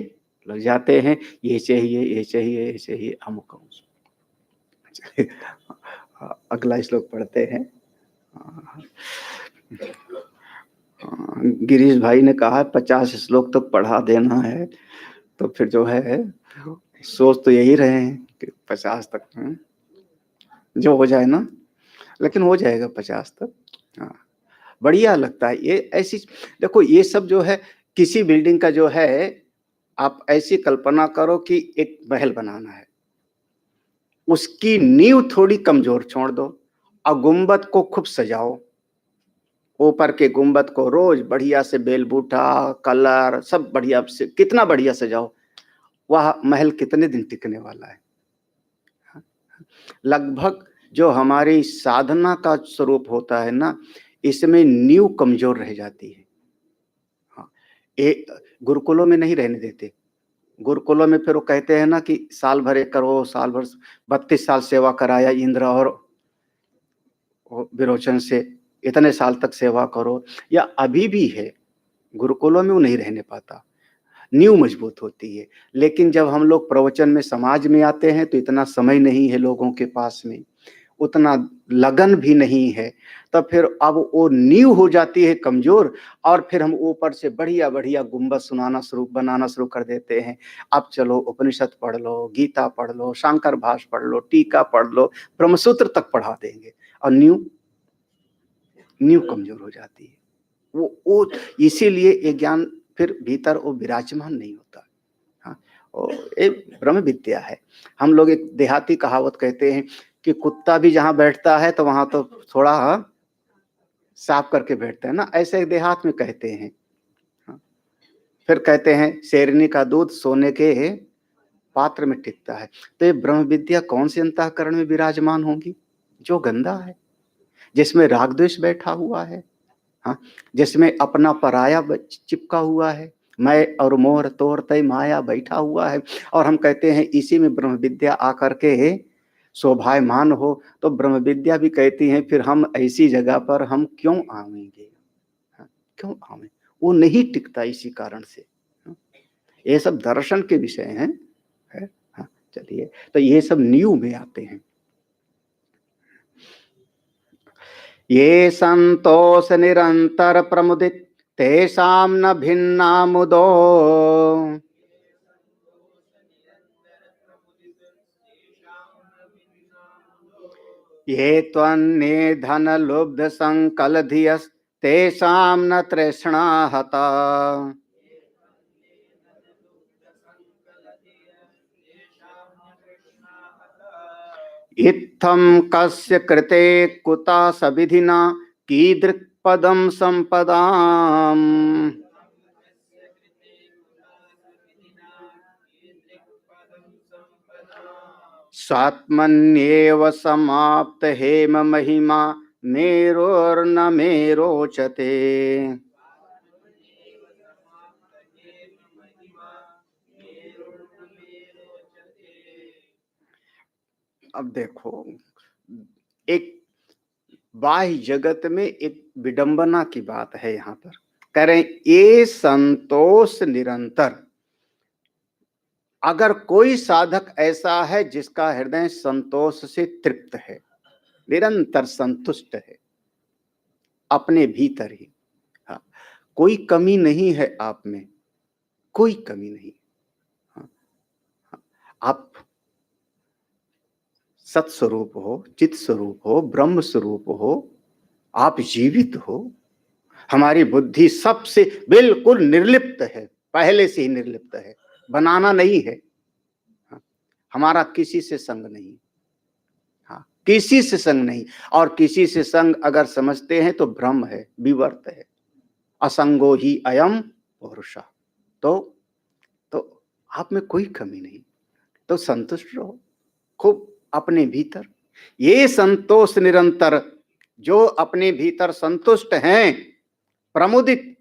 लग जाते हैं, ये चाहिए, ये चाहिए, ये चाहिए, अमुक अमुक। अगला श्लोक पढ़ते हैं। गिरीश भाई ने कहा 50 श्लोक तक पढ़ा देना है, तो फिर जो है सोच तो यही रहे हैं कि 50 तक जो हो जाए ना, लेकिन हो जाएगा 50 तक। हाँ, बढ़िया लगता है ये ऐसी। देखो ये सब जो है, किसी बिल्डिंग का जो है, आप ऐसी कल्पना करो कि एक महल बनाना है, उसकी नींव थोड़ी कमजोर छोड़ दो और गुंबद को खूब सजाओ, ऊपर के गुंबद को रोज बढ़िया से बेलबूटा कलर सब बढ़िया से, कितना बढ़िया सजाओ, वह महल कितने दिन टिकने वाला है। लगभग जो हमारी साधना का स्वरूप होता है ना, इसमें नींव कमजोर रह जाती है। हाँ, गुरुकुलों में नहीं रहने देते। गुरुकुलों में फिर वो कहते हैं ना कि साल भर एक करो, साल भर 32 साल सेवा कराया इंद्र और विरोचन से, इतने साल तक सेवा करो। या अभी भी है, गुरुकुलों में वो नहीं रहने पाता, नींव मजबूत होती है। लेकिन जब हम लोग प्रवचन में समाज में आते हैं तो इतना समय नहीं है लोगों के पास में, उतना लगन भी नहीं है, तब फिर अब वो नींव हो जाती है कमजोर, और फिर हम ऊपर से बढ़िया बढ़िया गुंबद बनाना शुरू कर देते हैं। अब चलो उपनिषद पढ़ लो, गीता पढ़ लो, शंकर भाष्य पढ़ लो, टीका पढ़ लो, ब्रह्मसूत्र तक पढ़ा देंगे, और नींव कमजोर हो जाती है। वो इसीलिए ये ज्ञान फिर भीतर वो विराजमान नहीं होता। हाँ, एक ब्रह्म विद्या है। हम लोग एक देहाती कहावत कहते हैं कि कुत्ता भी जहाँ बैठता है तो वहां तो थोड़ा साफ करके बैठता है ना, ऐसे एक देहात में कहते हैं। हाँ, फिर कहते हैं शेरनी का दूध सोने के पात्र में टिकता है। तो ये ब्रह्म विद्या कौन से अंतःकरण में विराजमान होगी? जो गंदा है, जिसमें राग द्वेष बैठा हुआ है, हाँ, जिसमें अपना पराया चिपका हुआ है, मैं और मोर तोर तय माया बैठा हुआ है। और हम कहते हैं इसी में ब्रह्म विद्या आकर के शोभायमान हो। तो ब्रह्म विद्या भी कहती है फिर हम ऐसी जगह पर हम क्यों आवेंगे? हाँ, क्यों आवे? वो नहीं टिकता इसी कारण से। हाँ, ये सब दर्शन के विषय हैं, है? हाँ, चलिए, तो ये सब नींव में आते हैं। ये संतोष निरंतर प्रमुदित तेषां न भिन्ना मुदो, ये त्वन्ये धन लुब्ध संकल धियस् तेषां न तृष्णा हता। इत्थं कस्य कृते कुता सविधिना कीदृक्पदं संपदाम्। स्वात्मन्येव समाप्त हेम महिमा मेरोर्न मे रोचते। अब देखो, एक बाह्य जगत में एक विडंबना की बात है यहाँ पर। कह रहे ये संतोष निरंतर। अगर कोई साधक ऐसा है जिसका हृदय संतोष से तृप्त है, निरंतर संतुष्ट है अपने भीतर ही, हाँ, कोई कमी नहीं है आप में, कोई कमी नहीं। हाँ, हाँ, आप सत्स्वरूप हो, चित स्वरूप हो, ब्रह्म स्वरूप हो, आप जीवित हो। हमारी बुद्धि सबसे बिल्कुल निर्लिप्त है, पहले से ही निर्लिप्त है, बनाना नहीं है। हाँ, हमारा किसी से संग नहीं, हाँ, किसी से संग नहीं। और किसी से संग अगर समझते हैं तो भ्रम है, विवर्त है। असंगो ही अयम पुरुषः। तो आप में कोई कमी नहीं, तो संतुष्ट रहो खूब अपने भीतर। ये संतोष निरंतर, जो अपने भीतर संतुष्ट हैं, प्रमुदित,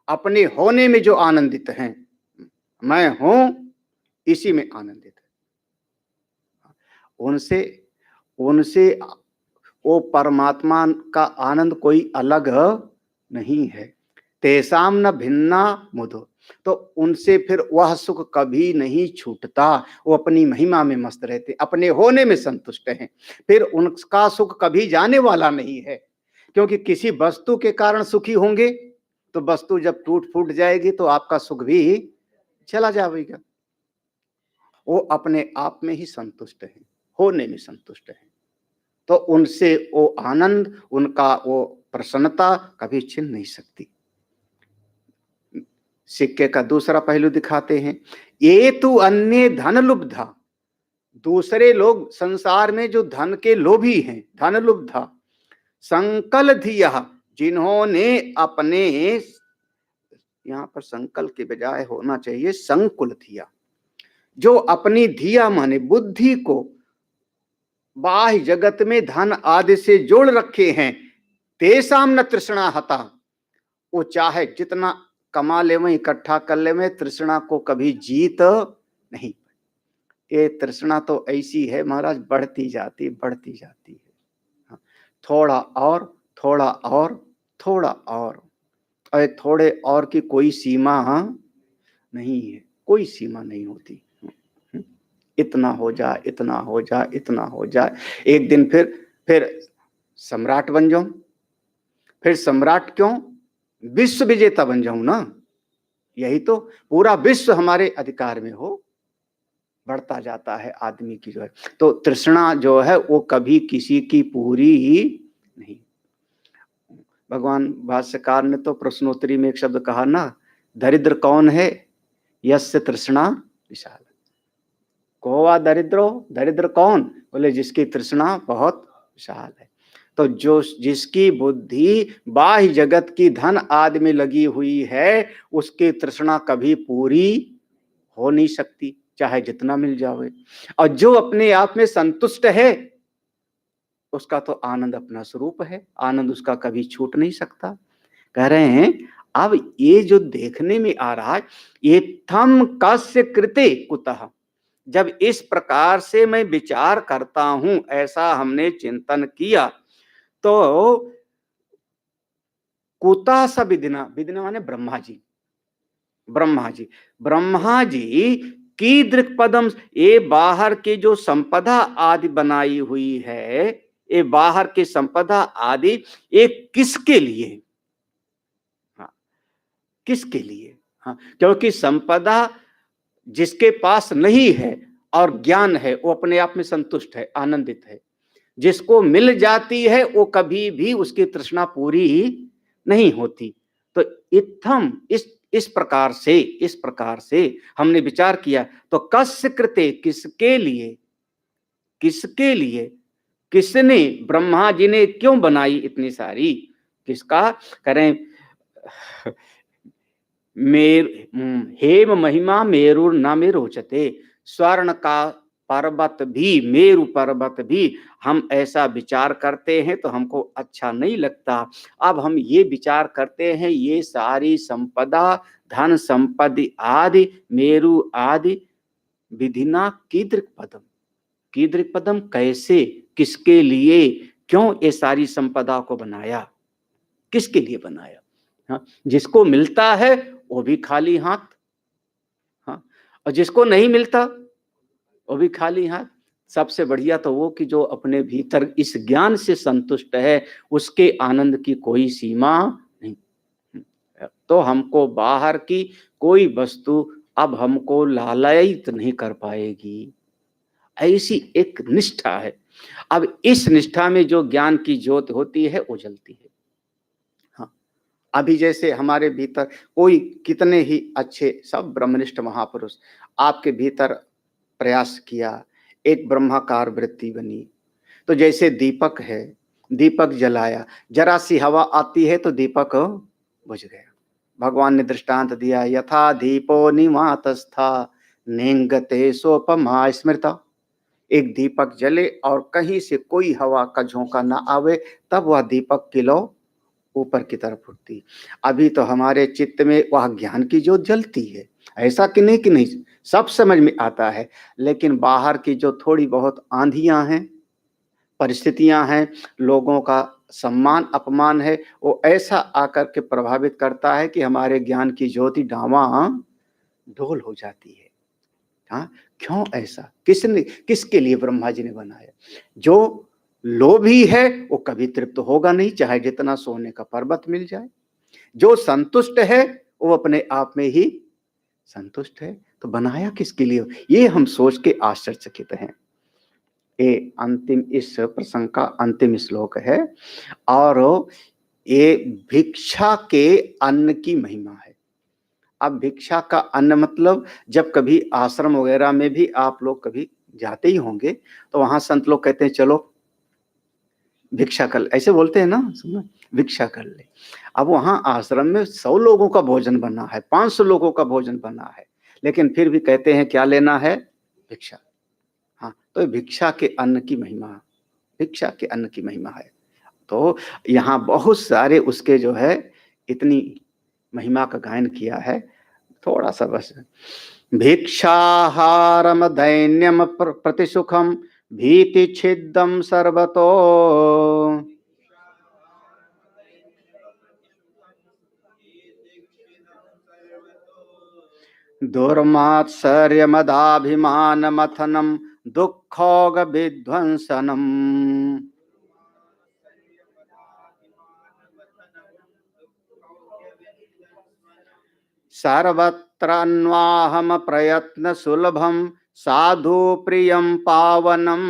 अपने होने में जो आनंदित हैं, मैं हूं इसी में आनंदित है, उनसे उनसे वो परमात्मा का आनंद कोई अलग नहीं है। तेसाम न भिन्ना मुदो, तो उनसे फिर वह सुख कभी नहीं छूटता। वो अपनी महिमा में मस्त रहते, अपने होने में संतुष्ट हैं, फिर उनका सुख कभी जाने वाला नहीं है। क्योंकि किसी वस्तु के कारण सुखी होंगे तो वस्तु जब टूट फूट जाएगी तो आपका सुख भी चला जाएगा। वो अपने आप में ही संतुष्ट है, होने में संतुष्ट है, तो उनसे वो आनंद, उनका वो प्रसन्नता कभी छिन नहीं सकती। सिक्के का दूसरा पहलू दिखाते हैं। ये तो अन्य धन लुब्धा, दूसरे लोग संसार में जो धन के लोभी हैं, धन लुब्धा, संकल धिया, जिन्होंने अपने, यहां पर संकल के बजाय होना चाहिए संकुल धिया, जो अपनी धिया माने बुद्धि को बाह्य जगत में धन आदि से जोड़ रखे हैं, तेसाम न तृष्णा हता, वो चाहे जितना कमा ले में, इकट्ठा कर ले में, तृष्णा को कभी जीत नहीं। ये तृष्णा तो ऐसी है महाराज, बढ़ती जाती है। हाँ, थोड़ा और, थोड़ा और, थोड़ा और थोड़े और की कोई सीमा नहीं है, कोई सीमा नहीं होती। इतना हो जाए, इतना हो जाए, इतना हो जाए, एक दिन फिर सम्राट बन जाऊं। फिर सम्राट क्यों, विश्व विजेता बन जाऊं ना, यही तो, पूरा विश्व हमारे अधिकार में हो, बढ़ता जाता है आदमी की जो है। तो तृष्णा जो है वो कभी किसी की पूरी ही नहीं। भगवान भाष्यकार ने तो प्रश्नोत्तरी में एक शब्द कहा ना, दरिद्र कौन है, यस्य तृष्णा विशाल। कोवा दरिद्रो, दरिद्र कौन, बोले जिसकी तृष्णा बहुत विशाल है। तो जो जिसकी बुद्धि बाह्य जगत की धन आदि में लगी हुई है, उसकी तृष्णा कभी पूरी हो नहीं सकती, चाहे जितना मिल जावे। और जो अपने आप में संतुष्ट है, उसका तो आनंद अपना स्वरूप है, आनंद उसका कभी छूट नहीं सकता। कह रहे हैं अब ये जो देखने में आ रहा है, ये थम कस्य कृते कुतः, जब इस प्रकार से मैं विचार करता हूं, ऐसा हमने चिंतन किया, तो कुता सा विदिना, विदिना माने ब्रह्मा जी, ब्रह्मा जी की दृक्पदम, ये बाहर के जो संपदा आदि बनाई हुई है, ये बाहर के संपदा आदि ये किसके लिए, हाँ, किसके लिए, हाँ, क्योंकि संपदा जिसके पास नहीं है और ज्ञान है, वो अपने आप में संतुष्ट है, आनंदित है। जिसको मिल जाती है वो कभी भी उसकी तृष्णा पूरी नहीं होती। तो इत्थम इस प्रकार से हमने विचार किया। तो कस्य कृते, किसके लिए, किसके लिए, किसने, ब्रह्मा जी ने क्यों बनाई इतनी सारी, किसका करें, हेम महिमा मेरुर न में रोचते, स्वर्ण का पर्वत भी, मेरु पर्वत भी हम ऐसा विचार करते हैं तो हमको अच्छा नहीं लगता। अब हम ये विचार करते हैं ये सारी संपदा, धन संपत्ति आदि, मेरु आदि विधिना कीदृक पदम, कीदृक पदम कैसे, किसके लिए, क्यों ये सारी संपदा को बनाया, किसके लिए बनाया। हाँ, जिसको मिलता है वो भी खाली हाथ, हाँ, और जिसको नहीं मिलता वो भी खाली हाथ। सबसे बढ़िया तो वो कि जो अपने भीतर इस ज्ञान से संतुष्ट है, उसके आनंद की कोई सीमा नहीं। तो हमको बाहर की कोई वस्तु अब हमको लालयित नहीं कर पाएगी, ऐसी एक निष्ठा है। अब इस निष्ठा में जो ज्ञान की ज्योत होती है वो जलती है। हाँ, अभी जैसे हमारे भीतर कोई कितने ही अच्छे सब ब्रह्मनिष्ठ महापुरुष आपके भीतर प्रयास किया, एक ब्रह्माकार वृत्ति बनी। तो जैसे दीपक है, दीपक जलाया, जरा सी हवा आती है तो दीपक बुझ गया। भगवान ने दृष्टांत दिया, यथा दीपो निवातस्था नेंगते सोपमा स्मृता। एक दीपक जले और कहीं से कोई हवा का झोंका ना आवे, तब वह दीपक की लौ ऊपर की तरफ उठती। अभी तो हमारे चित्त में वह ज्ञान की ज्योत जलती है, ऐसा कि नहीं सब समझ में आता है, लेकिन बाहर की जो थोड़ी बहुत आंधियां हैं, परिस्थितियां हैं, लोगों का सम्मान अपमान है, वो ऐसा आकर के प्रभावित करता है कि हमारे ज्ञान की ज्योति डामाडोल हो जाती है। हाँ, क्यों ऐसा, किसने, किसके लिए ब्रह्मा जी ने बनाया। जो लोभी है वो कभी तृप्त होगा नहीं, चाहे जितना सोने का पर्वत मिल जाए। जो संतुष्ट है वो अपने आप में ही संतुष्ट है। तो बनाया किसके लिए, ये हम सोच के आश्चर्यचकित हैं। ये अंतिम, इस प्रसंग का अंतिम श्लोक है। और ये भिक्षा के अन्न की महिमा है। अब भिक्षा का अन्न मतलब, जब कभी आश्रम वगैरह में भी आप लोग कभी जाते ही होंगे तो वहां संत लोग कहते हैं चलो भिक्षा कर ले, ऐसे बोलते हैं ना, सुनो भिक्षा कर ले। अब वहां आश्रम में 100 लोगों का भोजन बना है, 500 लोगों का भोजन बना है, लेकिन फिर भी कहते हैं क्या लेना है, भिक्षा। हाँ, तो भिक्षा के अन्न की महिमा, भिक्षा के अन्न की महिमा है। तो यहाँ बहुत सारे उसके जो है इतनी महिमा का गायन किया है। थोड़ा सा बस, भिक्षाहारम दैन्यम प्रतिसुखम भीति छिद्दम सर्वतो दुर्मात्सर्य मदाभिमान मथनम दुखोग विध्वंसनम। सर्वत्रान्वाहम प्रयत्न सुलभम साधु प्रियम पावनम।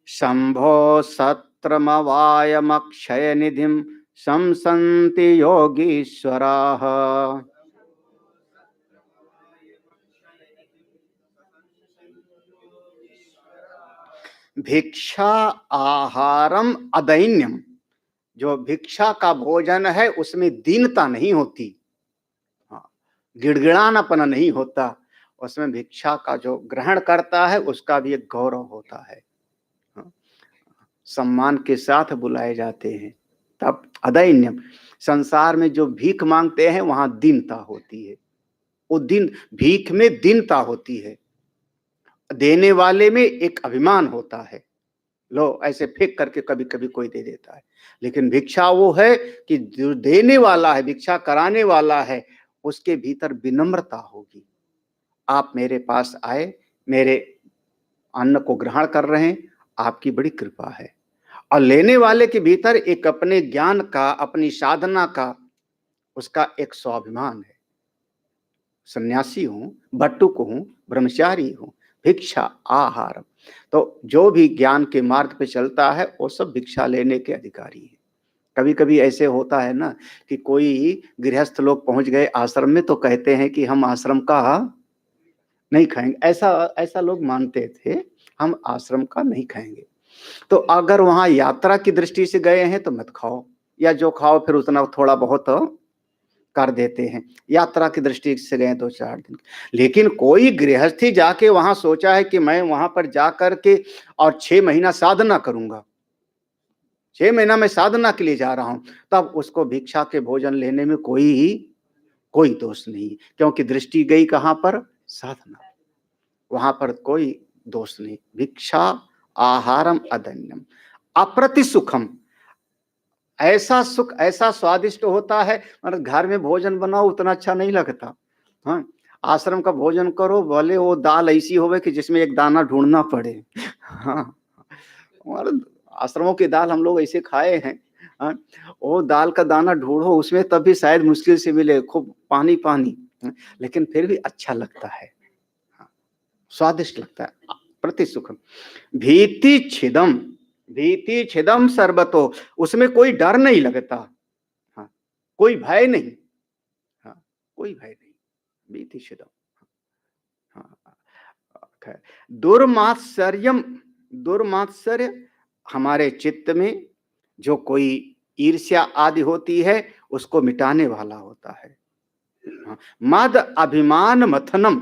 शंभो सत्रमवायमक्षय निधिम संसन्ति योगीश्वराः। भिक्षा आहारम अदैन्यम, जो भिक्षा का भोजन है उसमें दीनता नहीं होती, हाँ, गिड़गिड़ानापना नहीं होता। उसमें भिक्षा का जो ग्रहण करता है उसका भी एक गौरव होता है, हाँ, सम्मान के साथ बुलाए जाते हैं। तब अदैन्यम, संसार में जो भीख मांगते हैं वहां दीनता होती है, वो दिन भीख में दीनता होती है, देने वाले में एक अभिमान होता है, लो ऐसे फेंक करके कभी कभी कोई दे देता है। लेकिन भिक्षा वो है कि जो देने वाला है, भिक्षा कराने वाला है, उसके भीतर विनम्रता होगी। आप मेरे पास आए, मेरे अन्न को ग्रहण कर रहे हैं, आपकी बड़ी कृपा है। और लेने वाले के भीतर एक अपने ज्ञान का, अपनी साधना का, उसका एक स्वाभिमान है। सन्यासी हूँ, बटुक हूँ, ब्रह्मचारी हूँ, भिक्षा आहार। तो जो भी ज्ञान के मार्ग पे चलता है वो सब भिक्षा लेने के अधिकारी है। कभी-कभी ऐसे होता है ना कि कोई गृहस्थ लोग पहुँच गए आश्रम में तो कहते हैं कि हम आश्रम का नहीं खाएँगे, ऐसा ऐसा लोग मानते थे, हम आश्रम का नहीं खाएँगे। तो अगर वहाँ यात्रा की दृष्टि से गए हैं तो मत खाओ, या जो खाओ फिर उतना थोड़ा बहुत कर देते हैं। यात्रा की दृष्टि से गए 2-4 दिन। लेकिन कोई गृहस्थी जाके वहाँ सोचा है कि मैं वहाँ पर जाकर के और 6 महीना साधना करूँगा। 6 महीना मैं साधना के लिए जा रहा हूँ, तब उसको भिक्षा के भोजन लेने में कोई दोष नहीं, क्योंकि दृष्टि गई कहाँ पर? साधना। वहाँ पर कोई दोष नहीं। भिक्षा आहारम अदन्यम अप्रति सुखम। ऐसा सुख ऐसा स्वादिष्ट होता है, मतलब घर में भोजन बनाओ उतना अच्छा नहीं लगता। हाँ, आश्रम का भोजन करो भले वो दाल ऐसी होवे कि जिसमें एक दाना ढूँढना पड़े। हाँ, और आश्रमों की दाल हम लोग ऐसे खाए हैं। हाँ, वो दाल का दाना ढूँढो उसमें तब भी शायद मुश्किल से मिले, खूब पानी-पानी, लेकिन फिर भी अच्छा लगता है। हाँ, स्वादिष्ट लगता है। प्रति सुखम भीति छिदम सर्वतो, उसमें कोई डर नहीं लगता। हाँ, कोई भय नहीं। हाँ, कोई भय नहीं। भीति छिदम। हाँ, खैर दुर्मात्सर्यम, दुर्मात्सर्य हमारे चित्त में जो कोई ईर्ष्या आदि होती है उसको मिटाने वाला होता है। हाँ, मद अभिमान मथनम,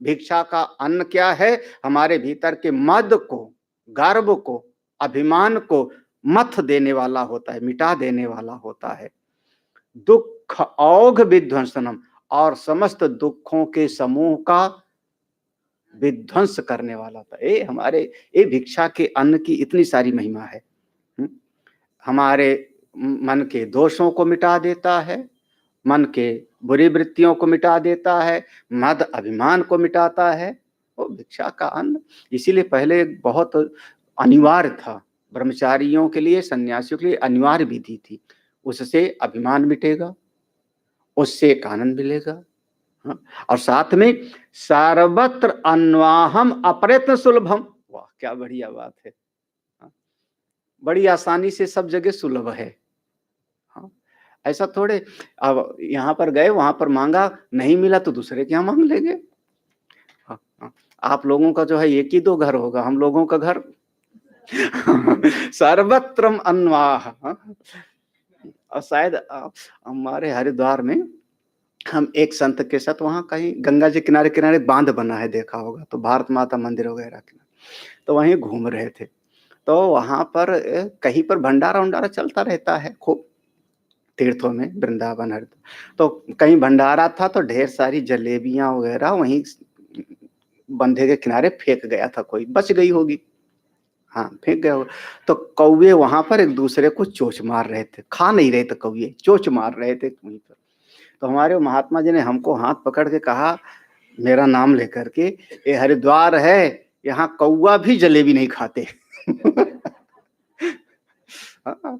भिक्षा का अन्न क्या है? हमारे भीतर के मद को, गर्व को, अभिमान को मथ देने वाला होता है, मिटा देने वाला होता है। दुख औघ विध्वंसनम, और समस्त दुखों के समूह का विध्वंस करने वाला था। ये हमारे ये भिक्षा के अन्न की इतनी सारी महिमा है। हुँ? हमारे मन के दोषों को मिटा देता है, मन के बुरी वृत्तियों को मिटा देता है, मद अभिमान को मिटाता है। वो भिक्षा का अन्न इसीलिए पहले बहुत अनिवार्य था। ब्रह्मचारियों के लिए, सन्यासियों के लिए अनिवार्य विधि थी। उससे अभिमान मिटेगा, उससे एक आनंद मिलेगा। हाँ, और साथ में सर्वत्र अन्वाहम अप्रयत्न सुलभम। वाह! क्या बढ़िया बात है। हाँ, बड़ी आसानी से सब जगह सुलभ है। हाँ, ऐसा थोड़े अब यहाँ पर गए, वहाँ पर माँगा, नहीं मिला तो दूसरे के यहाँ माँग लेंगे। हाँ, हाँ, आप लोगों का जो है 1 ही 2 घर होगा, हम लोगों का घर सर्वत्रम अन्वाह। हाँ, और शायद हमारे हरिद्वार में हम एक संत के साथ वहाँ कहीं गंगा जी किनारे-किनारे बाँध बना है, देखा होगा, तो भारत माता मंदिर वगैरह के, तो वहीं घूम रहे थे। तो वहाँ पर कहीं पर भंडारा-वंडारा चलता रहता है खूब, तीर्थों में, वृंदावन हरिद्वार। तो कहीं भंडारा था तो ढेर सारी जलेबियाँ वगैरह वहीं बंधे के किनारे फेंक गया था कोई, बच गई होगी। हाँ, फेंक गया होगा। तो कौवे वहाँ पर एक-दूसरे को चोंच मार रहे थे, खा नहीं रहे थे कौवे, चोंच मार रहे थे वहीं पर। तो हमारे महात्मा जी ने हमको हाथ पकड़ के कहा, मेरा नाम लेकर के, ये हरिद्वार है, यहाँ कौवा भी जलेबी नहीं खाते। हाँ,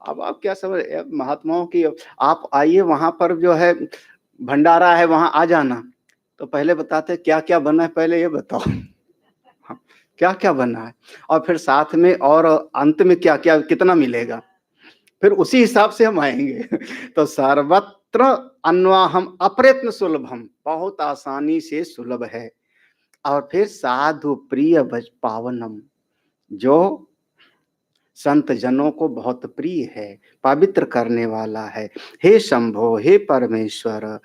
अब आप क्या समझ महात्माओं की, आप आइए वहाँ पर जो है भंडारा है, वहाँ आ जाना। तो पहले बताते क्या-क्या बना है, पहले ये बताओ। हाँ, क्या-क्या बना है? और फिर साथ में और अंत में क्या-क्या कितना मिलेगा? फिर उसी हिसाब से हम आएँगे। तो सर्वत्र अन्वाहम अप्रयत्न सुलभम, बहुत आसानी से सुलभ है। और फिर साधु प्रिय भज पावनम, जो संत जनों को बहुत प्रिय है, पवित्र करने वाला है। हे शंभो, हे परमेश्वर,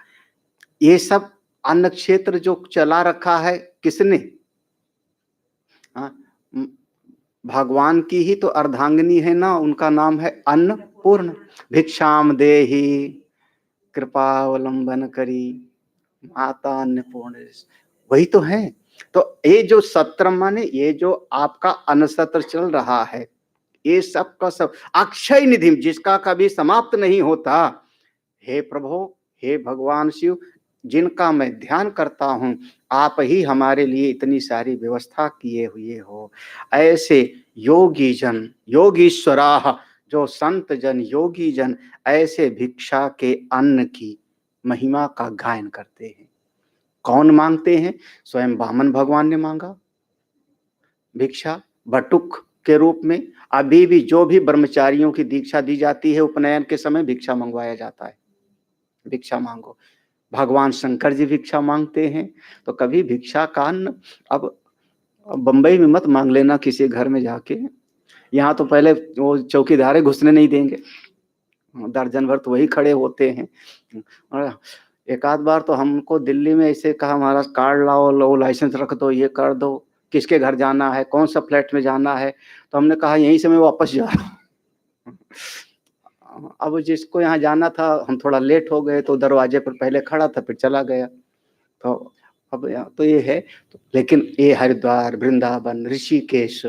ये सब अन्न क्षेत्र जो चला रखा है किसने? हाँ, भगवान की ही तो अर्धांगिनी है ना, उनका नाम है अन्नपूर्ण। भिक्षाम देहि, कृपावलंबन करी, माता अन्नपूर्ण, वही तो है। तो ये जो सत्र माने ये जो आपका अन्न सत्र चल रहा है, ये सब का सब अक्षय निधि जिसका कभी समाप्त नहीं होता। हे प्रभु, हे भगवान शिव, जिनका मैं ध्यान करता हूँ, आप ही हमारे लिए इतनी सारी व्यवस्था किए हुए हो। ऐसे योगी जन, योगीश्वराः, जो संत जन, योगी जन, ऐसे भिक्षा के अन्न की महिमा का गायन करते हैं। कौन मांगते हैं? स्वयं वामन भगवान ने मांगा भिक्षा बटुक के रूप में। अभी भी जो भी ब्रह्मचारियों की दीक्षा दी जाती है उपनयन के समय भिक्षा मंगवाया जाता है, भिक्षा मांगो। भगवान शंकर जी भिक्षा मांगते हैं। तो कभी भिक्षा का अन्न अब बंबई में मत मांग लेना किसी घर में जाके। यहाँ तो पहले वो चौकीदार घुसने नहीं देंगे, दर्जन भर तो वही खड़े होते हैं। और एक आध बार तो हमको दिल्ली में ऐसे कहा, महाराज कार्ड लाओ, लो लाइसेंस रख दो, ये कर दो, किसके घर जाना है, कौन सा फ्लैट में जाना है। तो हमने कहा यहीं से मैं वापस जा रहा हूँ। अब जिसको यहाँ जाना था, हम थोड़ा लेट हो गए तो दरवाजे पर पहले खड़ा था, फिर चला गया। तो अब तो ये है। तो लेकिन ये हरिद्वार, वृंदावन, ऋषिकेश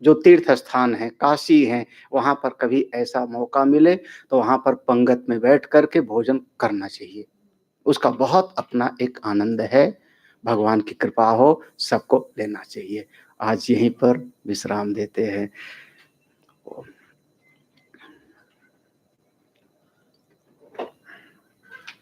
जो तीर्थ स्थान है, काशी है, वहाँ पर कभी ऐसा मौका मिले तो वहाँ पर पंगत में बैठ करके भोजन करना चाहिए। उसका बहुत अपना एक आनंद है। भगवान की कृपा हो, सबको लेना चाहिए। आज यहीं पर विश्राम देते हैं।